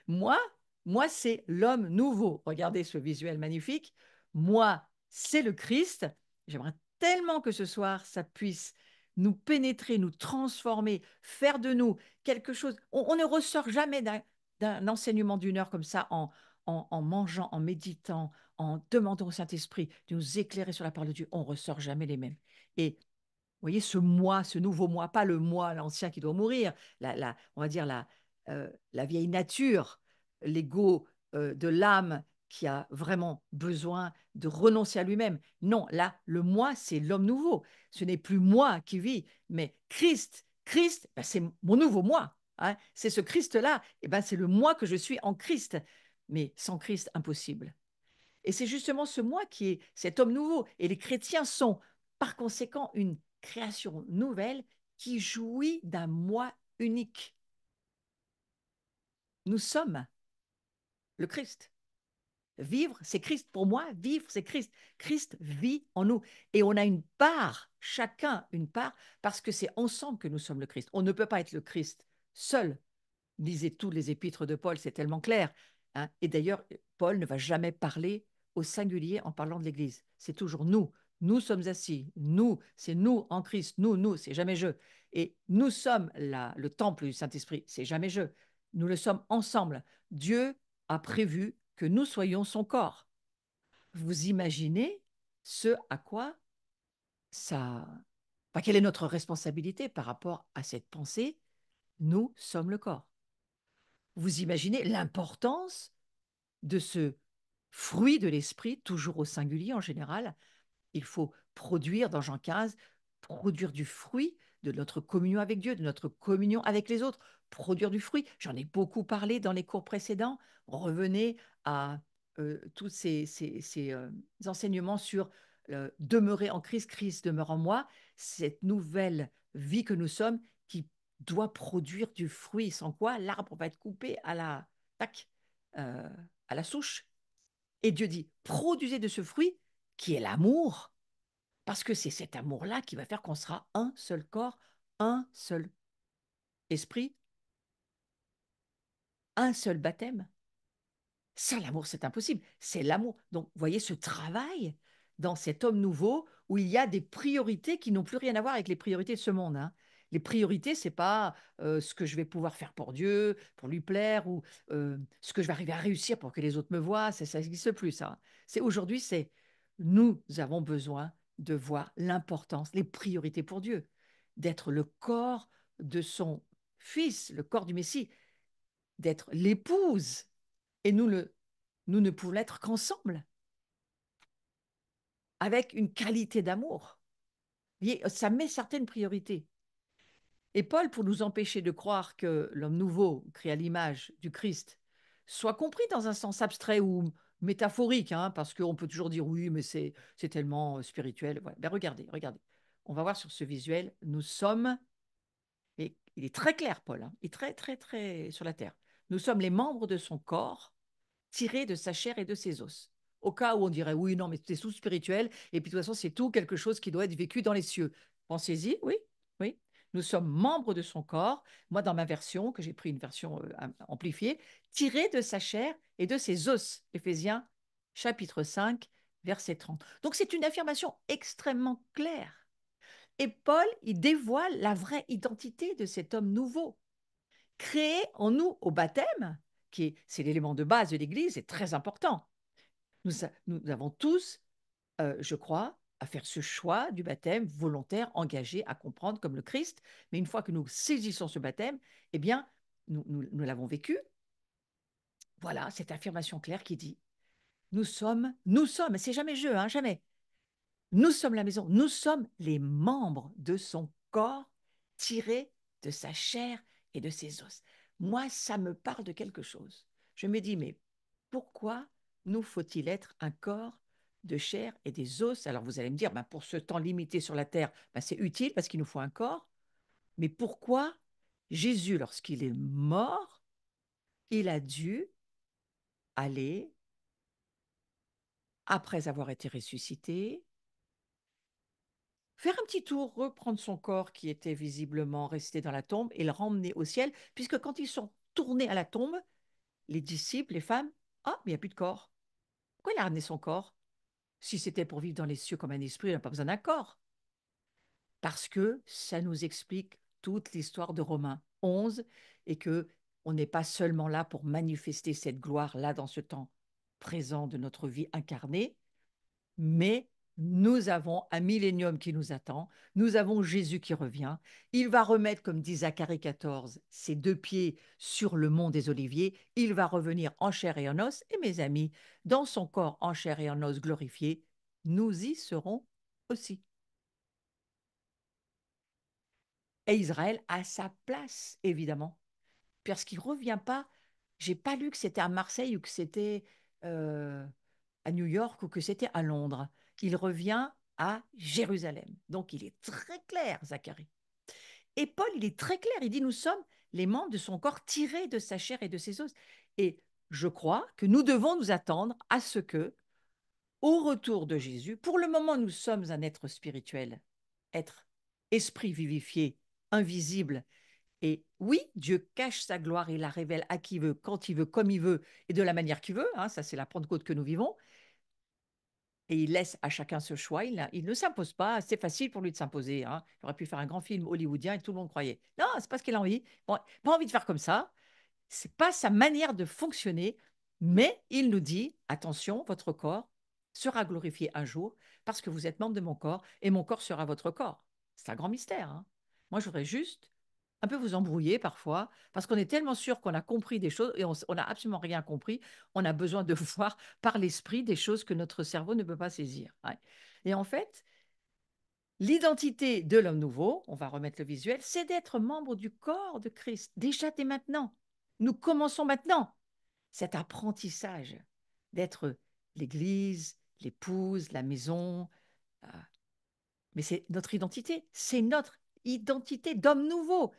moi, moi, c'est l'homme nouveau. Regardez ce visuel magnifique. Moi, c'est le Christ. J'aimerais tellement que ce soir, ça puisse nous pénétrer, nous transformer, faire de nous quelque chose. On ne ressort jamais d'un enseignement d'une heure comme ça en mangeant, en méditant, en demandant au Saint-Esprit de nous éclairer sur la parole de Dieu. On ressort jamais les mêmes. Et voyez, ce moi, ce nouveau moi, pas le moi, l'ancien qui doit mourir, on va dire la vieille nature, l'ego de l'âme qui a vraiment besoin de renoncer à lui-même. Non, là, le moi, c'est l'homme nouveau. Ce n'est plus moi qui vis, mais Christ. Christ, ben, c'est mon nouveau moi. Hein. C'est ce Christ-là, et ben, c'est le moi que je suis en Christ. Mais sans Christ, impossible. Et c'est justement ce moi qui est cet homme nouveau. Et les chrétiens sont par conséquent une création nouvelle qui jouit d'un moi unique. Nous sommes le Christ. Vivre, c'est Christ. Pour moi, vivre, c'est Christ. Christ vit en nous. Et on a une part, chacun une part, parce que c'est ensemble que nous sommes le Christ. On ne peut pas être le Christ seul. Lisez tous les épîtres de Paul, c'est tellement clair. Hein. Et d'ailleurs, Paul ne va jamais parler au singulier en parlant de l'Église. C'est toujours nous. Nous sommes assis. Nous, c'est nous en Christ. Nous, c'est jamais je. Et nous sommes le temple du Saint-Esprit. C'est jamais je. Nous le sommes ensemble. Dieu a prévu que nous soyons son corps. Vous imaginez ce à quoi ça... Enfin, quelle est notre responsabilité par rapport à cette pensée? Nous sommes le corps. Vous imaginez l'importance de ce fruit de l'esprit, toujours au singulier en général. Il faut produire, dans Jean 15, produire du fruit de notre communion avec Dieu, de notre communion avec les autres, produire du fruit. J'en ai beaucoup parlé dans les cours précédents. Revenez à tous ces enseignements sur demeurer en Christ, Christ demeure en moi, cette nouvelle vie que nous sommes qui doit produire du fruit, sans quoi l'arbre va être coupé tac, euh, à la souche. Et Dieu dit, produisez de ce fruit qui est l'amour, parce que c'est cet amour-là qui va faire qu'on sera un seul corps, un seul esprit, un seul baptême. Sans l'amour, c'est impossible. C'est l'amour. Donc, vous voyez ce travail dans cet homme nouveau où il y a des priorités qui n'ont plus rien à voir avec les priorités de ce monde, hein. Les priorités, c'est pas ce que je vais pouvoir faire pour Dieu, pour lui plaire, ou ce que je vais arriver à réussir pour que les autres me voient. Ça n'existe plus, ça. C'est aujourd'hui, c'est nous avons besoin de voir l'importance, les priorités pour Dieu, d'être le corps de son Fils, le corps du Messie, d'être l'épouse. Et nous ne pouvons l'être qu'ensemble, avec une qualité d'amour. Vous voyez, ça met certaines priorités. Et Paul, pour nous empêcher de croire que l'homme nouveau, créé à l'image du Christ, soit compris dans un sens abstrait ou métaphorique, hein, parce qu'on peut toujours dire oui, mais c'est tellement spirituel. Ouais. Ben regardez, regardez. On va voir sur ce visuel, nous sommes, et il est très clair, Paul, hein, il est très, très, très sur la terre. Nous sommes les membres de son corps, tirés de sa chair et de ses os. Au cas où on dirait oui, non, mais c'est tout spirituel, et puis de toute façon, c'est tout quelque chose qui doit être vécu dans les cieux. Pensez-y, oui, oui. Nous sommes membres de son corps. Moi, dans ma version, que j'ai pris une version amplifiée, tirés de sa chair et de ses os. Éphésiens chapitre 5, verset 30. Donc, c'est une affirmation extrêmement claire. Et Paul, il dévoile la vraie identité de cet homme nouveau, créé en nous au baptême, c'est l'élément de base de l'Église, c'est très important. Nous avons tous, je crois, à faire ce choix du baptême volontaire, engagé, à comprendre comme le Christ. Mais une fois que nous saisissons ce baptême, eh bien, nous l'avons vécu. Voilà, cette affirmation claire qui dit, nous sommes, c'est jamais je, hein, jamais. Nous sommes la maison, nous sommes les membres de son corps tirés de sa chair et de ses os. Moi, ça me parle de quelque chose. Je me dis, mais pourquoi nous faut-il être un corps de chair et des os? Alors vous allez me dire, ben, pour ce temps limité sur la terre, ben, c'est utile parce qu'il nous faut un corps. Mais pourquoi Jésus, lorsqu'il est mort, il a dû aller, après avoir été ressuscité, faire un petit tour, reprendre son corps qui était visiblement resté dans la tombe et le ramener au ciel, puisque quand ils sont tournés à la tombe, les disciples, les femmes, ah, mais il n'y a plus de corps. Pourquoi il a ramené son corps? Si c'était pour vivre dans les cieux comme un esprit, il n'a pas besoin d'un corps. Parce que ça nous explique toute l'histoire de Romains 11 et que on n'est pas seulement là pour manifester cette gloire là dans ce temps présent de notre vie incarnée, mais nous avons un millénium qui nous attend, nous avons Jésus qui revient, il va remettre, comme dit Zacharie 14, ses deux pieds sur le mont des Oliviers, il va revenir en chair et en os, et mes amis, dans son corps en chair et en os glorifié, nous y serons aussi. Et Israël a sa place, évidemment, parce qu'il ne revient pas, j'ai pas lu que c'était à Marseille ou que c'était euh, à New York ou que c'était à Londres. Il revient à Jérusalem. Donc il est très clair, Zacharie. Et Paul, il est très clair. Il dit, nous sommes les membres de son corps tirés de sa chair et de ses os. Et je crois que nous devons nous attendre à ce que, au retour de Jésus, pour le moment, nous sommes un être spirituel, être esprit vivifié, invisible. Et oui, Dieu cache sa gloire et la révèle à qui veut, quand il veut, comme il veut et de la manière qu'il veut. Hein, ça, c'est la Pentecôte que nous vivons. Et il laisse à chacun ce choix. Il ne s'impose pas. C'est facile pour lui de s'imposer, hein. Il aurait pu faire un grand film hollywoodien et tout le monde croyait. Non, c'est pas ce qu'il a envie. Bon, pas envie de faire comme ça. C'est pas sa manière de fonctionner. Mais il nous dit attention, votre corps sera glorifié un jour parce que vous êtes membre de mon corps et mon corps sera votre corps. C'est un grand mystère, hein. Moi, je voudrais juste un peu vous embrouiller parfois, parce qu'on est tellement sûr qu'on a compris des choses et on n'a absolument rien compris. On a besoin de voir par l'esprit des choses que notre cerveau ne peut pas saisir. Ouais. Et en fait, l'identité de l'homme nouveau, on va remettre le visuel, c'est d'être membre du corps de Christ, déjà dès maintenant. Nous commençons maintenant cet apprentissage d'être l'Église, l'épouse, la maison. Mais c'est notre identité d'homme nouveau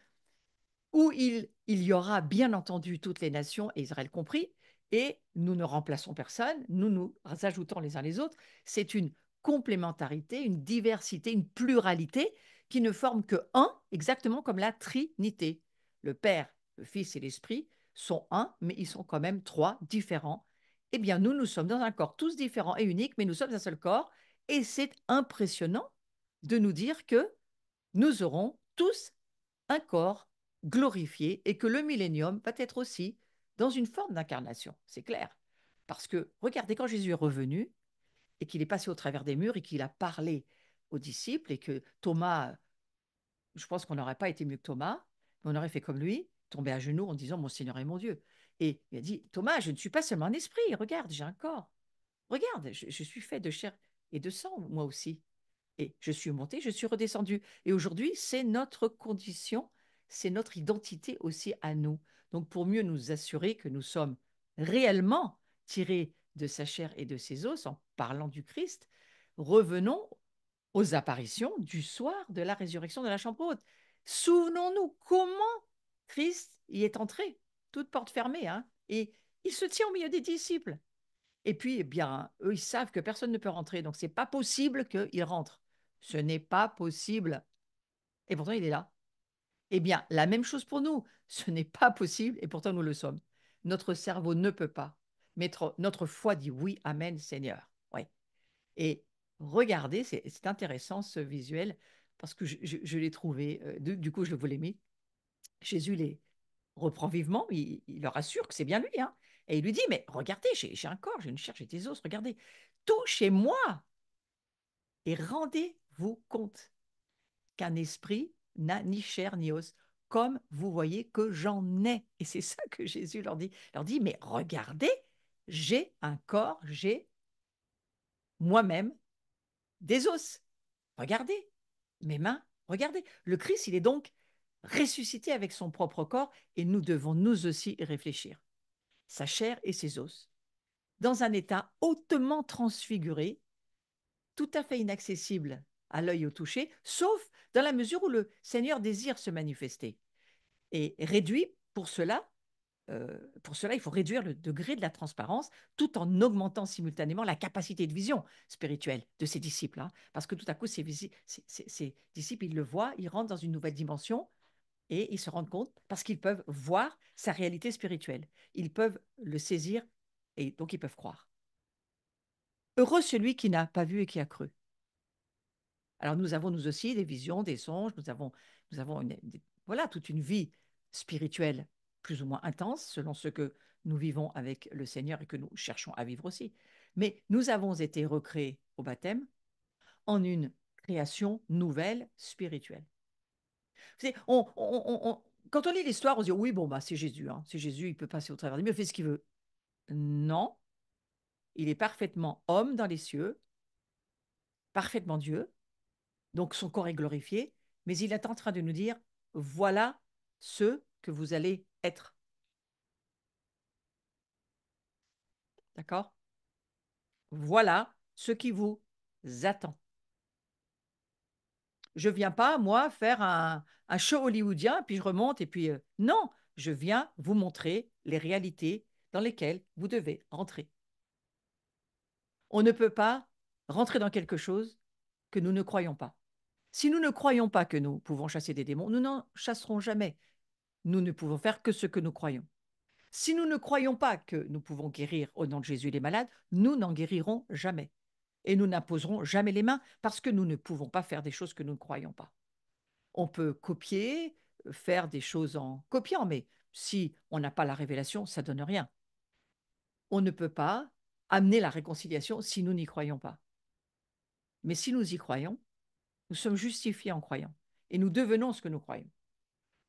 où il y aura bien entendu toutes les nations, et Israël compris, et nous ne remplaçons personne, nous nous ajoutons les uns les autres. C'est une complémentarité, une diversité, une pluralité qui ne forment que un, exactement comme la Trinité. Le Père, le Fils et l'Esprit sont un, mais ils sont quand même trois différents. Eh bien, nous sommes dans un corps tous différents et uniques, mais nous sommes un seul corps, Et c'est impressionnant de nous dire que nous aurons tous un corps glorifié et que le millénium va être aussi dans une forme d'incarnation, c'est clair. Parce que regardez, quand Jésus est revenu et qu'il est passé au travers des murs et qu'il a parlé aux disciples et que Thomas, je pense qu'on n'aurait pas été mieux que Thomas, mais on aurait fait comme lui, tomber à genoux en disant mon Seigneur et mon Dieu. Et il a dit, Thomas, je ne suis pas seulement un esprit, regarde, j'ai un corps. Regarde, je suis fait de chair et de sang, moi aussi. Et je suis monté, je suis redescendu. Et aujourd'hui, c'est notre condition, c'est notre identité aussi à nous. Donc, pour mieux nous assurer que nous sommes réellement tirés de sa chair et de ses os en parlant du Christ, revenons aux apparitions du soir de la résurrection de la chambre haute. Souvenons-nous comment Christ y est entré, toute porte fermée, hein, et il se tient au milieu des disciples. Et puis, eh bien, eux, ils savent que personne ne peut rentrer, donc c'est pas possible qu'ils rentrent. Ce n'est pas possible. Et pourtant, il est là. Eh bien, la même chose pour nous. Ce n'est pas possible, et pourtant, nous le sommes. Notre cerveau ne peut pas. Mais notre foi dit oui, Amen, Seigneur. Ouais. Et regardez, c'est intéressant ce visuel, parce que je l'ai trouvé, du coup, je vous l'ai mis. Jésus les reprend vivement, il leur assure que c'est bien lui, hein. Et il lui dit, mais regardez, j'ai un corps, j'ai une chair, j'ai des os, regardez, touchez-moi et rendez-vous compte qu'un esprit n'a ni chair ni os, comme vous voyez que j'en ai. Et c'est ça que Jésus leur dit. Il leur dit, mais regardez, j'ai un corps, j'ai moi-même des os. Regardez, mes mains, regardez. Le Christ, il est donc ressuscité avec son propre corps et nous devons nous aussi y réfléchir. Sa chair et ses os, dans un état hautement transfiguré, tout à fait inaccessible à l'œil au toucher, sauf dans la mesure où le Seigneur désire se manifester. Et réduit pour cela, il faut réduire le degré de la transparence tout en augmentant simultanément la capacité de vision spirituelle de ses disciples. Hein, parce que tout à coup, ces disciples, ils le voient, ils rentrent dans une nouvelle dimension et ils se rendent compte parce qu'ils peuvent voir sa réalité spirituelle. Ils peuvent le saisir et donc ils peuvent croire. Heureux celui qui n'a pas vu et qui a cru. Alors nous avons nous aussi des visions, des songes, nous avons voilà, toute une vie spirituelle plus ou moins intense selon ce que nous vivons avec le Seigneur et que nous cherchons à vivre aussi. Mais nous avons été recréés au baptême en une création nouvelle spirituelle. Vous savez, quand on lit l'histoire, on se dit oui, bon, bah, c'est Jésus, hein, c'est Jésus, il peut passer au travers des murs, il fait ce qu'il veut. Non, il est parfaitement homme dans les cieux, parfaitement Dieu, donc son corps est glorifié, mais il est en train de nous dire, voilà ce que vous allez être. D'accord? Voilà ce qui vous attend. Je ne viens pas, moi, faire un show hollywoodien, puis je remonte, et puis non, je viens vous montrer les réalités dans lesquelles vous devez rentrer. On ne peut pas rentrer dans quelque chose que nous ne croyons pas. Si nous ne croyons pas que nous pouvons chasser des démons, nous n'en chasserons jamais. Nous ne pouvons faire que ce que nous croyons. Si nous ne croyons pas que nous pouvons guérir au nom de Jésus les malades, nous n'en guérirons jamais. Et nous n'imposerons jamais les mains parce que nous ne pouvons pas faire des choses que nous ne croyons pas. On peut copier, faire des choses en copiant, mais si on n'a pas la révélation, ça ne donne rien. On ne peut pas amener la réconciliation si nous n'y croyons pas. Mais si nous y croyons, nous sommes justifiés en croyant et nous devenons ce que nous croyons.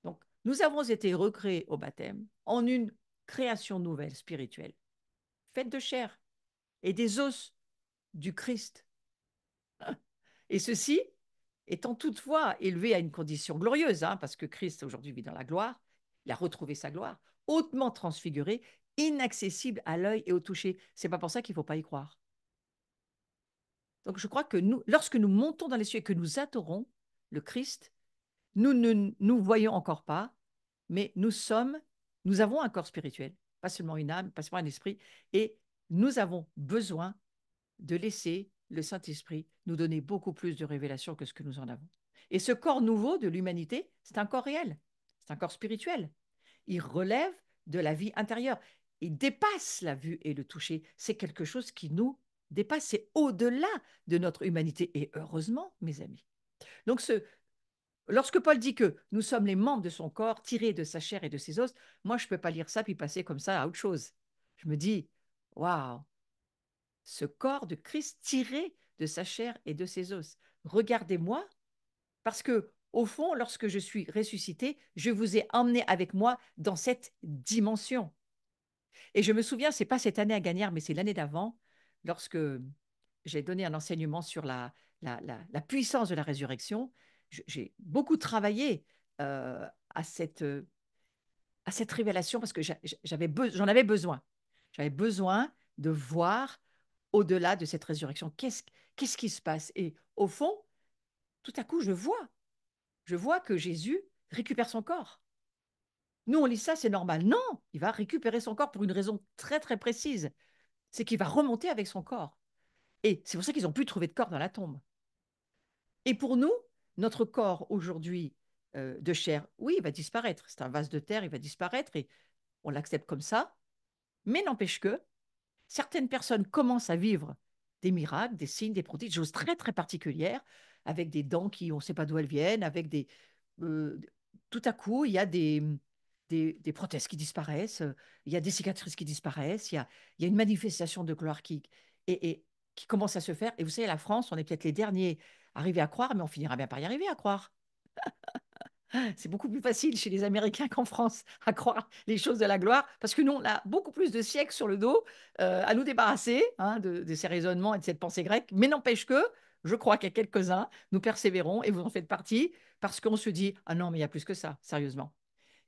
Donc, nous avons été recréés au baptême en une création nouvelle spirituelle, faite de chair et des os du Christ. Et ceci étant toutefois élevé à une condition glorieuse, hein, parce que Christ aujourd'hui vit dans la gloire, il a retrouvé sa gloire, hautement transfiguré, inaccessible à l'œil et au toucher. C'est pas pour ça qu'il ne faut pas y croire. Donc je crois que nous, lorsque nous montons dans les cieux et que nous adorons le Christ, nous ne nous voyons encore pas, mais nous avons un corps spirituel, pas seulement une âme, pas seulement un esprit, et nous avons besoin de laisser le Saint-Esprit nous donner beaucoup plus de révélations que ce que nous en avons. Et ce corps nouveau de l'humanité, c'est un corps réel, c'est un corps spirituel. Il relève de la vie intérieure. Il dépasse la vue et le toucher. C'est quelque chose qui nous dépasse, c'est au-delà de notre humanité. Et heureusement, mes amis. Donc, lorsque Paul dit que nous sommes les membres de son corps, tirés de sa chair et de ses os, moi, je ne peux pas lire ça puis passer comme ça à autre chose. Je me dis, waouh, ce corps de Christ tiré de sa chair et de ses os. Regardez-moi, parce que, au fond, lorsque je suis ressuscité, je vous ai emmené avec moi dans cette dimension. Et je me souviens, c'est pas cette année à Gagnères, mais c'est l'année d'avant, lorsque j'ai donné un enseignement sur la puissance de la résurrection. J'ai beaucoup travaillé à cette révélation parce que j'en avais besoin. J'avais besoin de voir au-delà de cette résurrection. Qu'est-ce qui se passe? Et au fond, tout à coup, je vois que Jésus récupère son corps. Nous, on lit ça, c'est normal. Non, il va récupérer son corps pour une raison très, très précise. C'est qu'il va remonter avec son corps. Et c'est pour ça qu'ils n'ont plus trouvé de corps dans la tombe. Et pour nous, notre corps aujourd'hui de chair, oui, il va disparaître. C'est un vase de terre, il va disparaître et on l'accepte comme ça. Mais n'empêche que certaines personnes commencent à vivre des miracles, des signes, des prodiges, des choses très, très particulières, avec des dents qui, on ne sait pas d'où elles viennent, avec euh, tout à coup, il y a des prothèses qui disparaissent, il y a des cicatrices qui disparaissent, il y a une manifestation de gloire et qui commence à se faire. Et vous savez, la France, on est peut-être les derniers arrivés à croire, mais on finira bien par y arriver à croire. C'est beaucoup plus facile chez les Américains qu'en France à croire les choses de la gloire, parce que nous, on a beaucoup plus de siècles sur le dos à nous débarrasser de ces raisonnements et de cette pensée grecque. Mais n'empêche que, je crois qu'il y a quelques-uns, nous persévérons, et vous en faites partie, parce qu'on se dit, ah non, mais il y a plus que ça, sérieusement.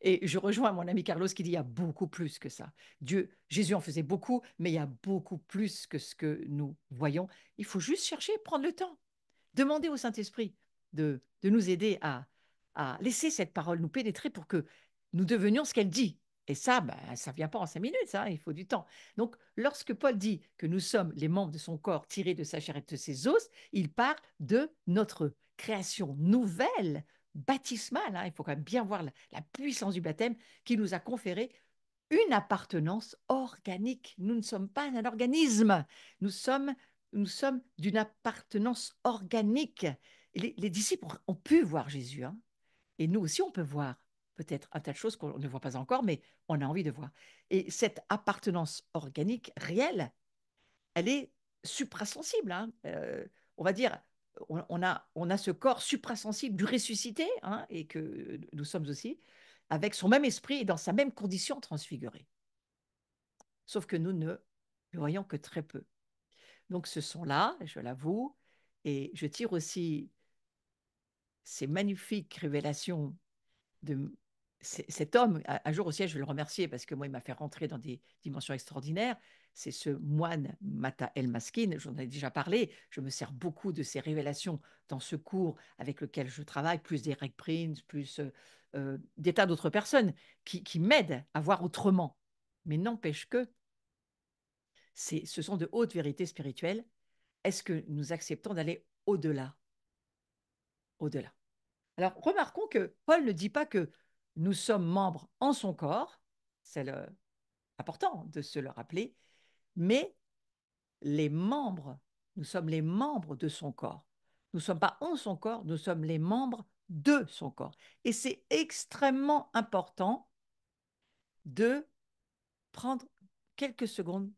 Et je rejoins mon ami Carlos qui dit, il y a beaucoup plus que ça. Jésus en faisait beaucoup, mais il y a beaucoup plus que ce que nous voyons. Il faut juste chercher, prendre le temps. Demander au Saint-Esprit de nous aider à laisser cette parole nous pénétrer pour que nous devenions ce qu'elle dit. Et ça, ben, ça ne vient pas en 5 minutes, ça, il faut du temps. Donc, lorsque Paul dit que nous sommes les membres de son corps tirés de sa chair et de ses os, il part de notre création nouvelle, baptismale. Il faut quand même bien voir la puissance du baptême qui nous a conféré une appartenance organique. Nous ne sommes pas un organisme, nous sommes, nous sommes d'une appartenance organique. Et les disciples ont pu voir Jésus, hein, et nous aussi on peut voir peut-être un tas de choses qu'on ne voit pas encore, mais on a envie de voir. Et cette appartenance organique réelle, elle est suprasensible. On va dire, on a ce corps suprasensible du ressuscité, hein, et que nous sommes aussi, avec son même esprit et dans sa même condition transfigurée. Sauf que nous ne le voyons que très peu. Donc ce sont là, je l'avoue, et je tire aussi ces magnifiques révélations de cet homme. Un jour aussi, je vais le remercier parce que moi, il m'a fait rentrer dans des dimensions extraordinaires. C'est ce moine Mata El Maskin, j'en ai déjà parlé. Je me sers beaucoup de ces révélations dans ce cours avec lequel je travaille, plus d'Eric Prince, plus des tas d'autres personnes qui m'aident à voir autrement. Mais n'empêche que ce sont de hautes vérités spirituelles. Est-ce que nous acceptons d'aller au-delà? Au-delà. Alors, remarquons que Paul ne dit pas que nous sommes membres en son corps, c'est important de se le rappeler, mais les membres, nous sommes les membres de son corps. Nous ne sommes pas en son corps, nous sommes les membres de son corps. Et c'est extrêmement important de prendre quelques secondes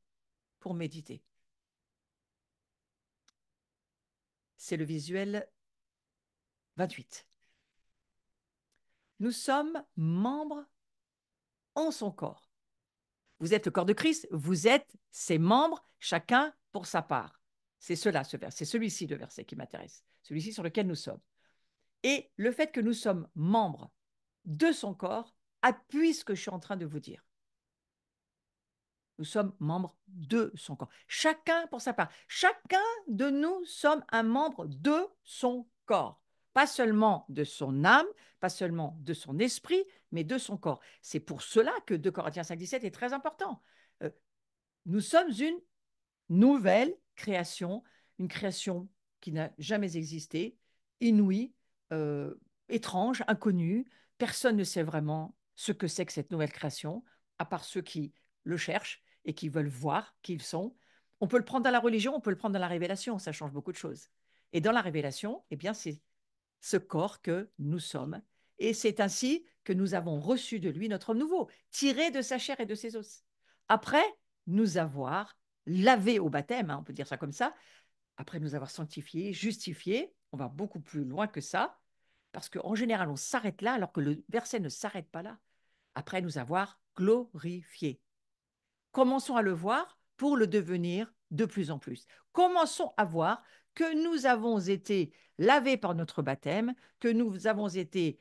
pour méditer. C'est le visuel 28. Nous sommes membres en son corps. Vous êtes le corps de Christ, vous êtes ses membres, chacun pour sa part. C'est cela, ce verset, c'est celui-ci le verset qui m'intéresse, celui-ci sur lequel nous sommes. Et le fait que nous sommes membres de son corps appuie ce que je suis en train de vous dire. Nous sommes membres de son corps. Chacun pour sa part. Chacun de nous sommes un membre de son corps. Pas seulement de son âme, pas seulement de son esprit, mais de son corps. C'est pour cela que 2 Corinthiens 5,17 est très important. Nous sommes une nouvelle création, une création qui n'a jamais existé, inouïe, euh, étrange, inconnue. Personne ne sait vraiment ce que c'est que cette nouvelle création, à part ceux qui le cherchent et qui veulent voir qui ils sont. On peut le prendre dans la religion, on peut le prendre dans la révélation, ça change beaucoup de choses. Et dans la révélation, eh bien, c'est ce corps que nous sommes. Et c'est ainsi que nous avons reçu de lui notre homme nouveau, tiré de sa chair et de ses os. Après nous avoir lavé au baptême, hein, on peut dire ça comme ça, après nous avoir sanctifiés, justifiés, on va beaucoup plus loin que ça, parce qu'en général, on s'arrête là, alors que le verset ne s'arrête pas là, après nous avoir glorifiés. Commençons à le voir pour le devenir de plus en plus. Commençons à voir que nous avons été lavés par notre baptême, que nous avons été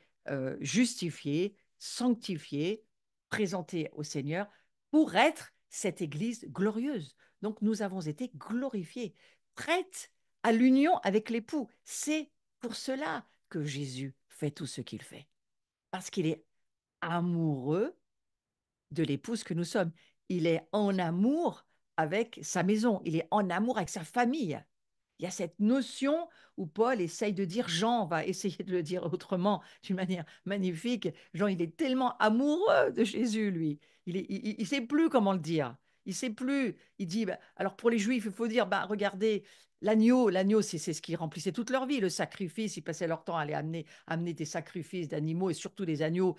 justifiés, sanctifiés, présentés au Seigneur pour être cette Église glorieuse. Donc nous avons été glorifiés, prêtes à l'union avec l'époux. C'est pour cela que Jésus fait tout ce qu'il fait, parce qu'il est amoureux de l'épouse que nous sommes. Il est en amour avec sa maison, il est en amour avec sa famille. Il y a cette notion où Paul essaye de dire, Jean va essayer de le dire autrement, d'une manière magnifique. Jean, il est tellement amoureux de Jésus, lui. Il sait plus comment le dire. Il sait plus. Il dit, bah, alors pour les Juifs, il faut dire, bah, regardez, l'agneau, c'est ce qui remplissait toute leur vie, le sacrifice. Ils passaient leur temps à aller amener des sacrifices d'animaux et surtout des agneaux.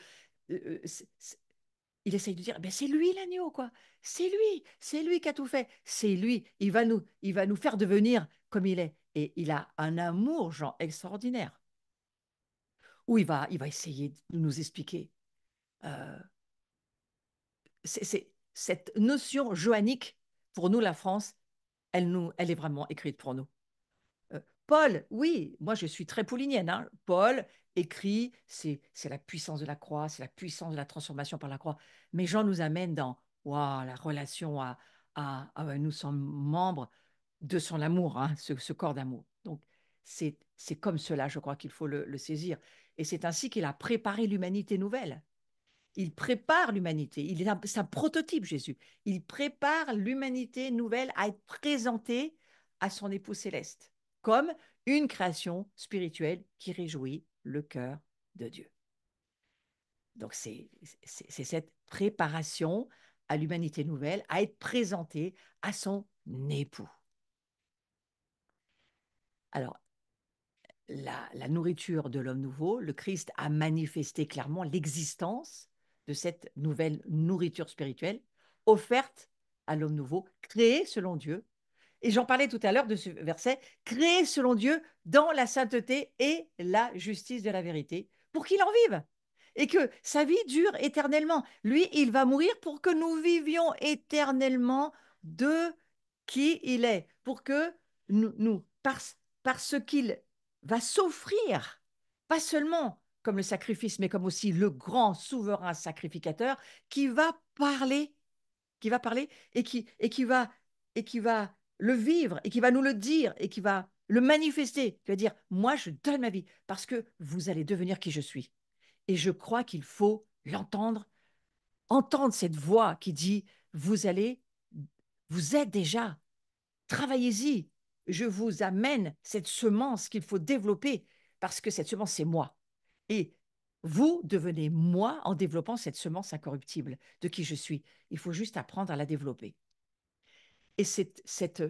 Il essaye de dire, ben c'est lui l'agneau, quoi. C'est lui qui a tout fait. C'est lui. Il va nous faire devenir comme il est. Et il a un amour, genre, extraordinaire. Où il va essayer de nous expliquer. euh, cette notion joannique, pour nous, la France, elle est vraiment écrite pour nous. Paul, oui, moi je suis très paulinienne, hein. Paul écrit, c'est la puissance de la croix, c'est la puissance de la transformation par la croix. Mais Jean nous amène dans waouh, la relation à nous sommes membres de son amour, hein, ce corps d'amour. Donc c'est comme cela, je crois qu'il faut le saisir. Et c'est ainsi qu'il a préparé l'humanité nouvelle. Il prépare l'humanité. C'est un prototype, Jésus. Il prépare l'humanité nouvelle à être présentée à son époux céleste, comme une création spirituelle qui réjouit le cœur de Dieu. Donc, c'est cette préparation à l'humanité nouvelle, à être présentée à son époux. Alors, la nourriture de l'homme nouveau, le Christ a manifesté clairement l'existence de cette nouvelle nourriture spirituelle offerte à l'homme nouveau, créé selon Dieu. Et j'en parlais tout à l'heure de ce verset, créé selon Dieu dans la sainteté et la justice de la vérité, pour qu'il en vive et que sa vie dure éternellement. Lui, il va mourir pour que nous vivions éternellement de qui il est, pour que parce qu'il va s'offrir, pas seulement comme le sacrifice, mais comme aussi le grand souverain sacrificateur qui va parler et qui va le vivre et qui va nous le dire et qui va le manifester, qui va dire, moi je donne ma vie parce que vous allez devenir qui je suis. Et je crois qu'il faut l'entendre, entendre cette voix qui dit, vous allez, vous êtes déjà, travaillez-y, je vous amène cette semence qu'il faut développer parce que cette semence, c'est moi. Et vous devenez moi en développant cette semence incorruptible de qui je suis. Il faut juste apprendre à la développer. Et c'est cet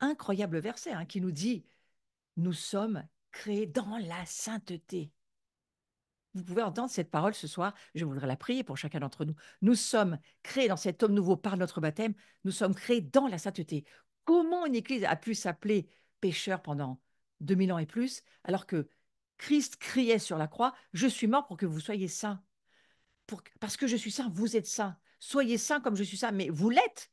incroyable verset, hein, qui nous dit, nous sommes créés dans la sainteté. Vous pouvez entendre cette parole ce soir, je voudrais la prier pour chacun d'entre nous. Nous sommes créés dans cet homme nouveau par notre baptême, nous sommes créés dans la sainteté. Comment une église a pu s'appeler pécheur pendant 2000 ans et plus, alors que Christ criait sur la croix, je suis mort pour que vous soyez saints. Parce que je suis saint, vous êtes saints. Soyez saints comme je suis saint, mais vous l'êtes.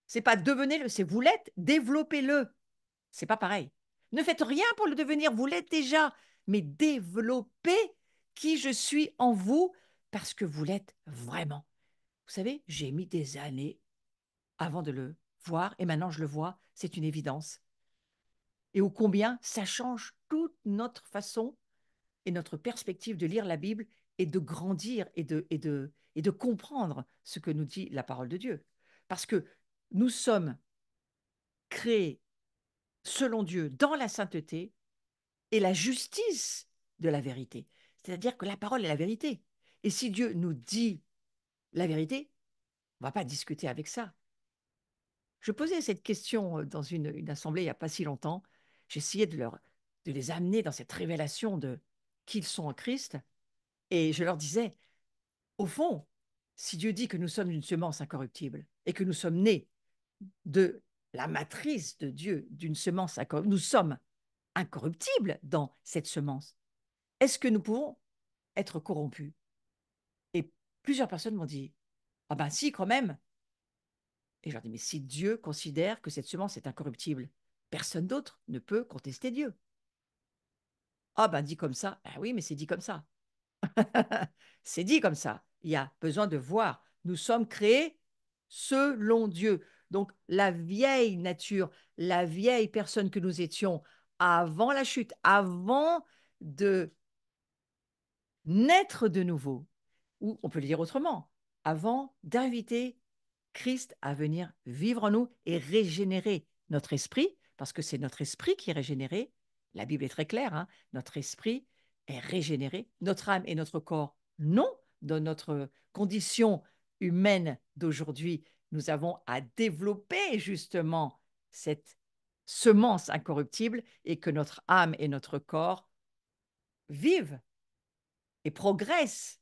C'est pas devenez-le, c'est vous l'êtes, développez-le. C'est pas pareil. Ne faites rien pour le devenir, vous l'êtes déjà, mais développez qui je suis en vous parce que vous l'êtes vraiment. Vous savez, j'ai mis des années avant de le voir et maintenant je le vois, c'est une évidence. Et ô combien ça change toute notre façon et notre perspective de lire la Bible et de grandir et de comprendre ce que nous dit la parole de Dieu. Parce que nous sommes créés selon Dieu dans la sainteté et la justice de la vérité. C'est-à-dire que la parole est la vérité. Et si Dieu nous dit la vérité, on ne va pas discuter avec ça. Je posais cette question dans une assemblée il n'y a pas si longtemps. J'essayais de les amener dans cette révélation de qui ils sont en Christ. Et je leur disais, au fond, si Dieu dit que nous sommes une semence incorruptible et que nous sommes nés de la matrice de Dieu, d'une semence incorruptible, nous sommes incorruptibles dans cette semence. Est-ce que nous pouvons être corrompus? Et plusieurs personnes m'ont dit, ah ben si, quand même. Et je leur dis, mais si Dieu considère que cette semence est incorruptible, personne d'autre ne peut contester Dieu. Ah ben dit comme ça, ah oui, mais c'est dit comme ça. C'est dit comme ça. Il y a besoin de voir. Nous sommes créés selon Dieu. Donc la vieille nature, la vieille personne que nous étions avant la chute, avant de naître de nouveau, ou on peut le dire autrement, avant d'inviter Christ à venir vivre en nous et régénérer notre esprit, parce que c'est notre esprit qui est régénéré. La Bible est très claire, hein, notre esprit est régénéré, notre âme et notre corps, non. Dans notre condition humaine d'aujourd'hui, nous avons à développer justement cette semence incorruptible et que notre âme et notre corps vivent et progresse,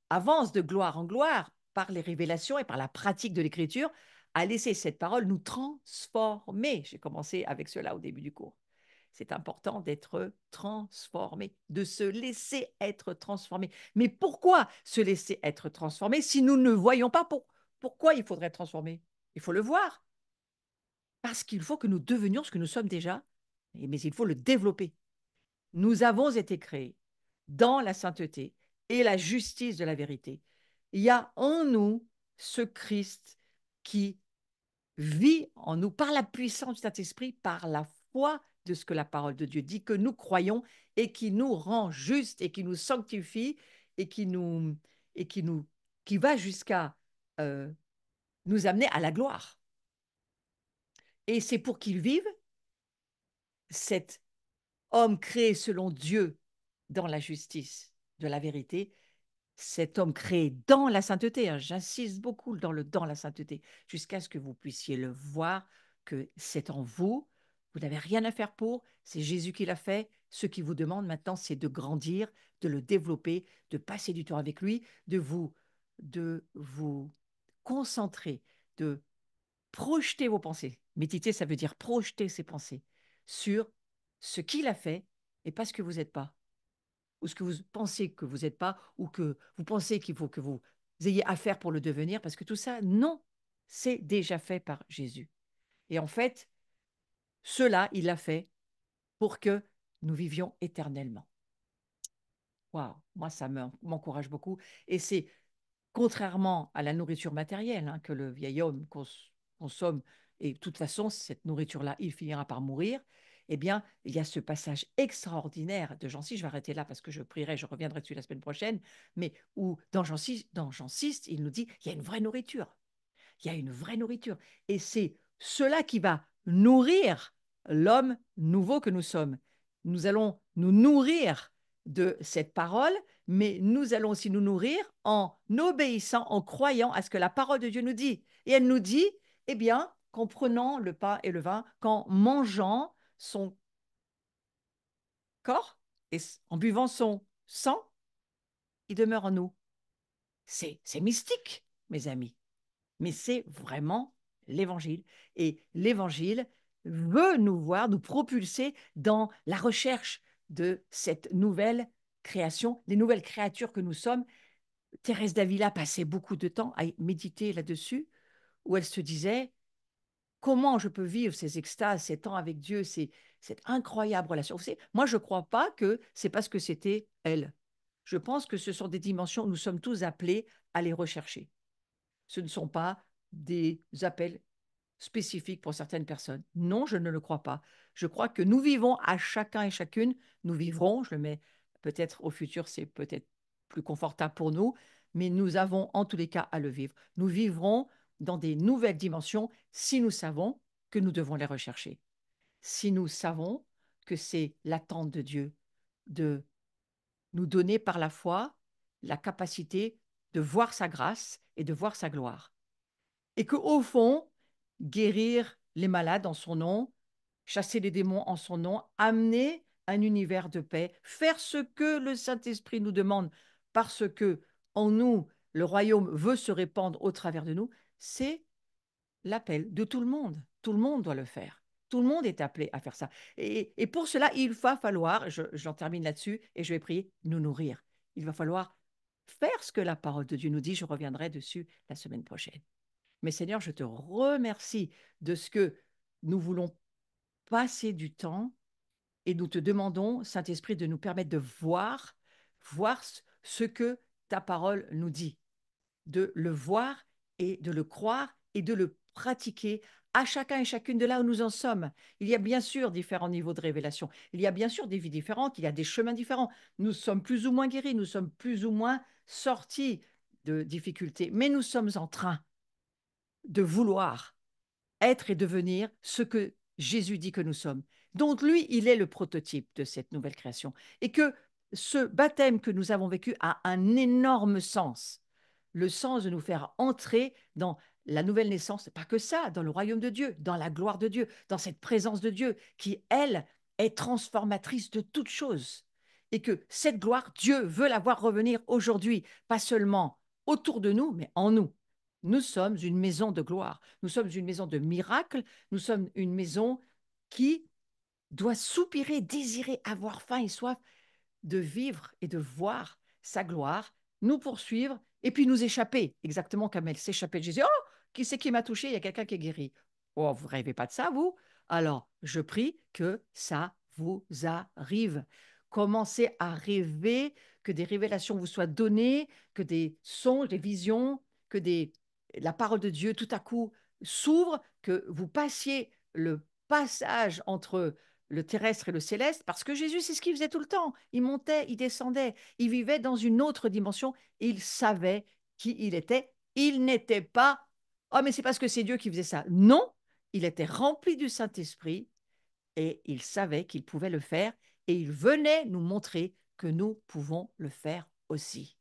avance de gloire en gloire par les révélations et par la pratique de l'écriture, à laisser cette parole nous transformer. J'ai commencé avec cela au début du cours. C'est important d'être transformé, de se laisser être transformé. Mais pourquoi se laisser être transformé si nous ne voyons pas pourquoi il faudrait être transformé? Il faut le voir. Parce qu'il faut que nous devenions ce que nous sommes déjà, mais il faut le développer. Nous avons été créés dans la sainteté et la justice de la vérité. Il y a en nous ce Christ qui vit en nous par la puissance du Saint-Esprit, par la foi de ce que la parole de Dieu dit, que nous croyons et qui nous rend justes et qui nous sanctifie et et qui va jusqu'à euh, nous amener à la gloire. Et c'est pour qu'il vive cet homme créé selon Dieu dans la justice de la vérité, cet homme créé dans la sainteté, hein, j'insiste beaucoup dans la sainteté, jusqu'à ce que vous puissiez le voir, que c'est en vous, vous n'avez rien à faire pour, c'est Jésus qui l'a fait. Ce qui vous demande maintenant, c'est de grandir, de le développer, de passer du temps avec lui, de vous concentrer, de projeter vos pensées. Méditer, ça veut dire projeter ses pensées sur ce qu'il a fait et pas ce que vous n'êtes pas, ou ce que vous pensez que vous n'êtes pas, ou que vous pensez qu'il faut que vous ayez à faire pour le devenir, parce que tout ça, non, c'est déjà fait par Jésus. Et en fait, cela, il l'a fait pour que nous vivions éternellement. Waouh, moi, ça m'encourage beaucoup. Et c'est contrairement à la nourriture matérielle que le vieil homme consomme, et de toute façon, cette nourriture-là, il finira par mourir, eh bien, il y a ce passage extraordinaire de Jean 6, je vais arrêter là parce que je prierai, je reviendrai dessus la semaine prochaine, mais où dans Jean 6, il nous dit, il y a une vraie nourriture. Il y a une vraie nourriture. Et c'est cela qui va nourrir l'homme nouveau que nous sommes. Nous allons nous nourrir de cette parole, mais nous allons aussi nous nourrir en obéissant, en croyant à ce que la parole de Dieu nous dit. Et elle nous dit, eh bien, qu'en prenant le pain et le vin, qu'en mangeant son corps et en buvant son sang, il demeure en nous. C'est mystique, mes amis. Mais c'est vraiment l'évangile. Et l'évangile veut nous voir, nous propulser dans la recherche de cette nouvelle création, les nouvelles créatures que nous sommes. Thérèse d'Avila passait beaucoup de temps à méditer là-dessus, où elle se disait, comment je peux vivre ces extases, ces temps avec Dieu, cette incroyable relation. Vous savez, moi, je ne crois pas que c'est parce que c'était elle. Je pense que ce sont des dimensions où nous sommes tous appelés à les rechercher. Ce ne sont pas des appels spécifiques pour certaines personnes. Non, je ne le crois pas. Je crois que nous vivons à chacun et chacune, nous vivrons, je le mets peut-être au futur, c'est peut-être plus confortable pour nous, mais nous avons en tous les cas à le vivre. Nous vivrons dans des nouvelles dimensions si nous savons que nous devons les rechercher. Si nous savons que c'est l'attente de Dieu de nous donner par la foi la capacité de voir sa grâce et de voir sa gloire. Et qu'au fond, guérir les malades en son nom, chasser les démons en son nom, amener un univers de paix, faire ce que le Saint-Esprit nous demande parce que en nous, le royaume veut se répandre au travers de nous, c'est l'appel de tout le monde. Tout le monde doit le faire. Tout le monde est appelé à faire ça. Et pour cela, il va falloir, j'en termine là-dessus et je vais prier, nous nourrir. Il va falloir faire ce que la parole de Dieu nous dit. Je reviendrai dessus la semaine prochaine. Mais Seigneur, je te remercie de ce que nous voulons passer du temps et nous te demandons, Saint-Esprit, de nous permettre de voir ce que ta parole nous dit, de le voir et de le croire et de le pratiquer à chacun et chacune de là où nous en sommes. Il y a bien sûr différents niveaux de révélation. Il y a bien sûr des vies différentes, il y a des chemins différents. Nous sommes plus ou moins guéris, nous sommes plus ou moins sortis de difficultés, mais nous sommes en train de vouloir être et devenir ce que Jésus dit que nous sommes. Donc lui, il est le prototype de cette nouvelle création. Et que ce baptême que nous avons vécu a un énorme sens. Le sens de nous faire entrer dans la nouvelle naissance, pas que ça, dans le royaume de Dieu, dans la gloire de Dieu, dans cette présence de Dieu qui, elle, est transformatrice de toutes choses. Et que cette gloire, Dieu veut la voir revenir aujourd'hui, pas seulement autour de nous, mais en nous. Nous sommes une maison de gloire, nous sommes une maison de miracles, nous sommes une maison qui doit soupirer, désirer, avoir faim et soif de vivre et de voir sa gloire, nous poursuivre et puis nous échapper, exactement comme elle s'échappait de Jésus. Oh, qui c'est qui m'a touché? Il y a quelqu'un qui est guéri. Oh, vous rêvez pas de ça, vous? Alors, je prie que ça vous arrive. Commencez à rêver, que des révélations vous soient données, que des songes, des visions, que la parole de Dieu tout à coup s'ouvre, que vous passiez le passage entre le terrestre et le céleste, parce que Jésus, c'est ce qu'il faisait tout le temps. Il montait, il descendait, il vivait dans une autre dimension, il savait qui il était. Il n'était pas, oh, mais c'est parce que c'est Dieu qui faisait ça. Non, il était rempli du Saint-Esprit et il savait qu'il pouvait le faire et il venait nous montrer que nous pouvons le faire aussi.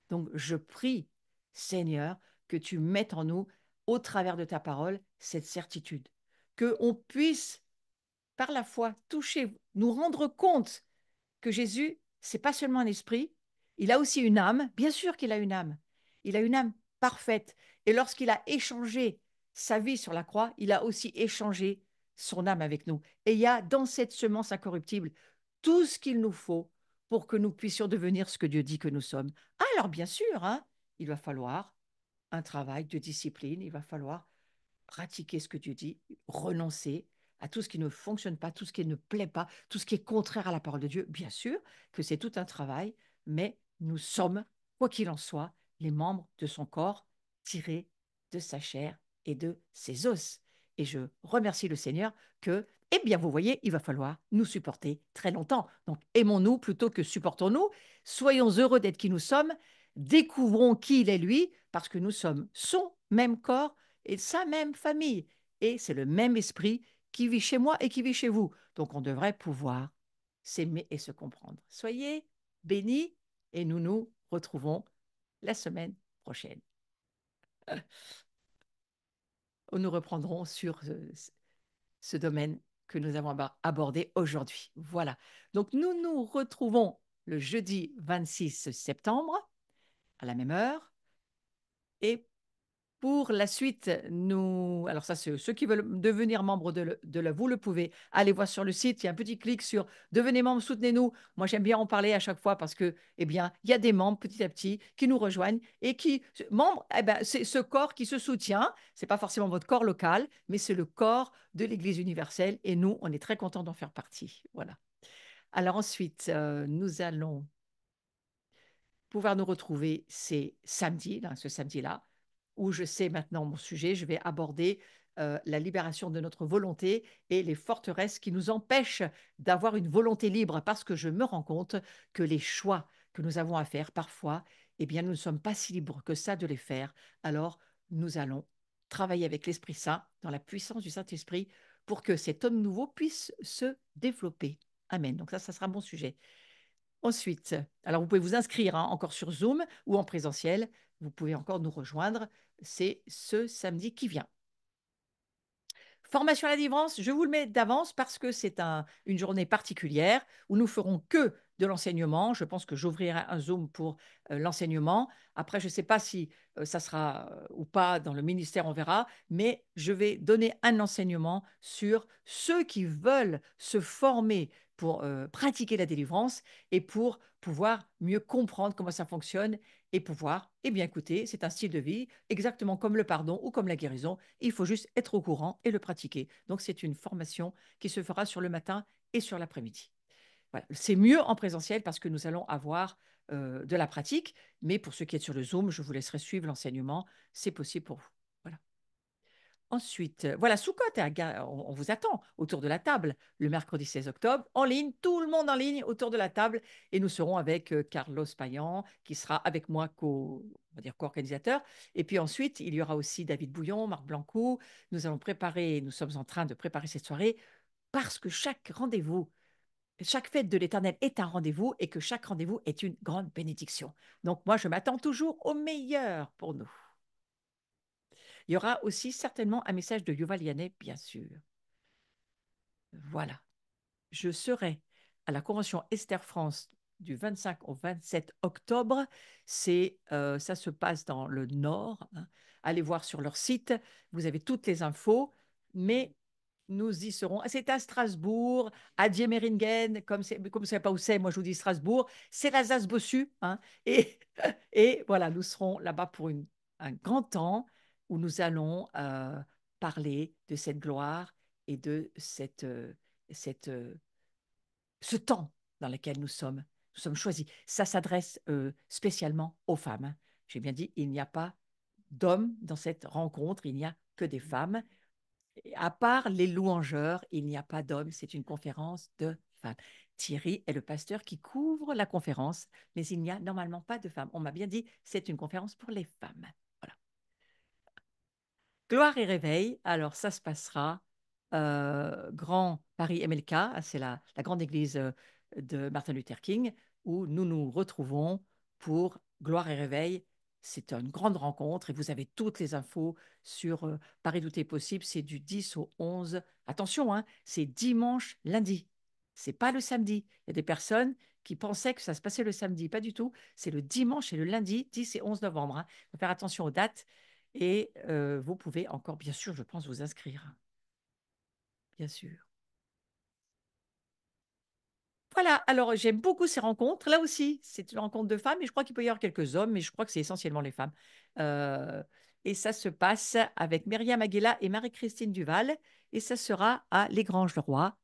Donc, je prie, Seigneur, que tu mettes en nous, au travers de ta parole, cette certitude, qu'on puisse par la foi, toucher, nous rendre compte que Jésus, c'est pas seulement un esprit, il a aussi une âme. Bien sûr qu'il a une âme. Il a une âme parfaite. Et lorsqu'il a échangé sa vie sur la croix, il a aussi échangé son âme avec nous. Et il y a dans cette semence incorruptible tout ce qu'il nous faut pour que nous puissions devenir ce que Dieu dit que nous sommes. Alors bien sûr, hein, il va falloir un travail de discipline, il va falloir pratiquer ce que Dieu dit, renoncer à tout ce qui ne fonctionne pas, tout ce qui ne plaît pas, tout ce qui est contraire à la parole de Dieu. Bien sûr que c'est tout un travail, mais nous sommes, quoi qu'il en soit, les membres de son corps tirés de sa chair et de ses os. Et je remercie le Seigneur que, eh bien, vous voyez, il va falloir nous supporter très longtemps. Donc, aimons-nous plutôt que supportons-nous. Soyons heureux d'être qui nous sommes. Découvrons qui il est lui, parce que nous sommes son même corps et sa même famille. Et c'est le même esprit qui vit chez moi et qui vit chez vous. Donc on devrait pouvoir s'aimer et se comprendre. Soyez bénis et nous nous retrouvons la semaine prochaine. Nous reprendrons sur ce domaine que nous avons abordé aujourd'hui. Voilà. Donc nous nous retrouvons le jeudi 26 septembre à la même heure. Et pour la suite, alors ça, c'est ceux qui veulent devenir membres vous le pouvez. Allez voir sur le site, il y a un petit clic sur devenez membre, soutenez-nous. Moi, j'aime bien en parler à chaque fois parce que, eh bien, il y a des membres petit à petit qui nous rejoignent et membres, eh ben, c'est ce corps qui se soutient. C'est pas forcément votre corps local, mais c'est le corps de l'Église universelle et nous, on est très contents d'en faire partie. Voilà. Alors ensuite, nous allons pouvoir nous retrouver, c'est samedi, là, ce samedi-là, où je sais maintenant mon sujet, je vais aborder la libération de notre volonté et les forteresses qui nous empêchent d'avoir une volonté libre, parce que je me rends compte que les choix que nous avons à faire, parfois, eh bien, nous ne sommes pas si libres que ça de les faire. Alors, nous allons travailler avec l'Esprit Saint, dans la puissance du Saint-Esprit, pour que cet homme nouveau puisse se développer. Amen. Donc ça sera mon sujet. Ensuite, alors vous pouvez vous inscrire encore sur Zoom ou en présentiel. Vous pouvez encore nous rejoindre. C'est ce samedi qui vient. Formation à la délivrance, je vous le mets d'avance parce que c'est une journée particulière où nous ferons que de l'enseignement. Je pense que j'ouvrirai un Zoom pour l'enseignement. Après, je ne sais pas si ça sera ou pas dans le ministère, on verra, mais je vais donner un enseignement sur ceux qui veulent se former pour pratiquer la délivrance et pour pouvoir mieux comprendre comment ça fonctionne et pouvoir, eh bien écoutez, c'est un style de vie, exactement comme le pardon ou comme la guérison. Il faut juste être au courant et le pratiquer. Donc c'est une formation qui se fera sur le matin et sur l'après-midi. Voilà. C'est mieux en présentiel parce que nous allons avoir de la pratique, mais pour ceux qui êtes sur le Zoom, je vous laisserai suivre l'enseignement. C'est possible pour vous. Voilà. Ensuite, voilà, Soukhot, on vous attend autour de la table le mercredi 16 octobre, en ligne, tout le monde en ligne autour de la table. Et nous serons avec Carlos Payan, qui sera avec moi on va dire co-organisateur. Et puis ensuite, il y aura aussi David Bouillon, Marc Blancou. Nous sommes en train de préparer cette soirée parce que chaque rendez-vous, chaque fête de l'Éternel est un rendez-vous et que chaque rendez-vous est une grande bénédiction. Donc moi, je m'attends toujours au meilleur pour nous. Il y aura aussi certainement un message de Yuval Yannet, bien sûr. Voilà. Je serai à la convention Esther France du 25 au 27 octobre. Ça se passe dans le Nord, hein. Allez voir sur leur site, vous avez toutes les infos, mais nous y serons. C'est à Strasbourg, à Diemeringen, comme vous ne savez pas où c'est, moi je vous dis Strasbourg, c'est l'Alsace-Bossu, hein, et, et voilà, nous serons là-bas pour un grand temps où nous allons parler de cette gloire et de cette, ce temps dans lequel nous sommes choisis. Ça s'adresse spécialement aux femmes, hein. J'ai bien dit, il n'y a pas d'hommes dans cette rencontre, il n'y a que des femmes. Et à part les louangeurs, il n'y a pas d'hommes, c'est une conférence de femmes. Thierry est le pasteur qui couvre la conférence, mais il n'y a normalement pas de femmes. On m'a bien dit, c'est une conférence pour les femmes. Voilà. Gloire et réveil, alors ça se passera Grand Paris MLK, c'est la grande église de Martin Luther King, où nous nous retrouvons pour Gloire et réveil. C'est une grande rencontre et vous avez toutes les infos sur Paris Tout est possible. C'est du 10 au 11. Attention, hein, c'est dimanche, lundi. C'est pas le samedi. Il y a des personnes qui pensaient que ça se passait le samedi. Pas du tout. C'est le dimanche et le lundi, 10 et 11 novembre, hein. Il faut faire attention aux dates. Et vous pouvez encore, bien sûr, je pense, vous inscrire. Bien sûr. Voilà, alors j'aime beaucoup ces rencontres. Là aussi, c'est une rencontre de femmes, et je crois qu'il peut y avoir quelques hommes, mais je crois que c'est essentiellement les femmes. Euh, et ça se passe avec Myriam Aguela et Marie-Christine Duval, et ça sera à Légrange-le-Roi.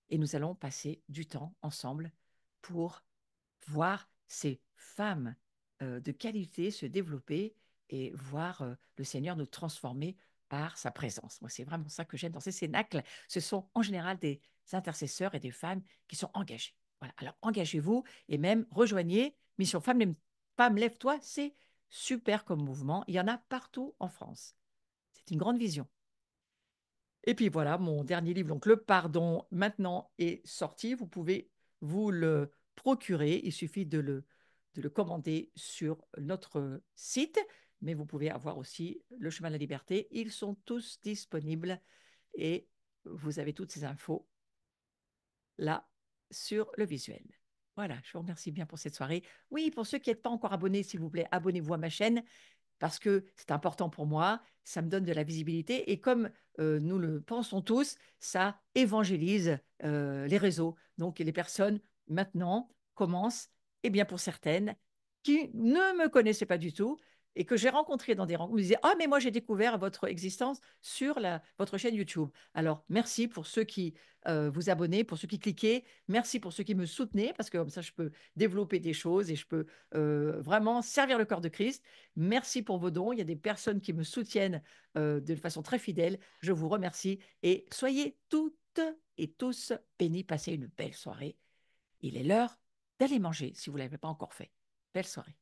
Et nous allons passer du temps ensemble pour voir ces femmes de qualité se développer et voir le Seigneur nous transformer par sa présence. Moi, c'est vraiment ça que j'aime dans ces cénacles. Ce sont en général des intercesseurs et des femmes qui sont engagées. Voilà. Alors, engagez-vous et même rejoignez Mission Femme Lève-toi. C'est super comme mouvement. Il y en a partout en France. C'est une grande vision. Et puis voilà, mon dernier livre, donc Le Pardon, maintenant est sorti. Vous pouvez vous le procurer. Il suffit de le commander sur notre site, mais vous pouvez avoir aussi Le Chemin de la Liberté. Ils sont tous disponibles et vous avez toutes ces infos là sur le visuel. Voilà, je vous remercie bien pour cette soirée. Oui, pour ceux qui n'êtes pas encore abonnés, s'il vous plaît, abonnez-vous à ma chaîne parce que c'est important pour moi, ça me donne de la visibilité et comme nous le pensons tous, ça évangélise les réseaux. Donc les personnes maintenant commencent, et bien pour certaines, qui ne me connaissaient pas du tout et que j'ai rencontrées dans des rencontres, me disaient: Ah, mais moi j'ai découvert votre existence sur votre chaîne YouTube. Alors merci pour ceux qui vous abonnez, pour ceux qui cliquez, merci pour ceux qui me soutenez parce que comme ça je peux développer des choses et je peux vraiment servir le corps de Christ. Merci pour vos dons. Il y a des personnes qui me soutiennent de façon très fidèle. Je vous remercie et soyez toutes et tous bénis. Passez une belle soirée. Il est l'heure d'aller manger si vous ne l'avez pas encore fait. Belle soirée.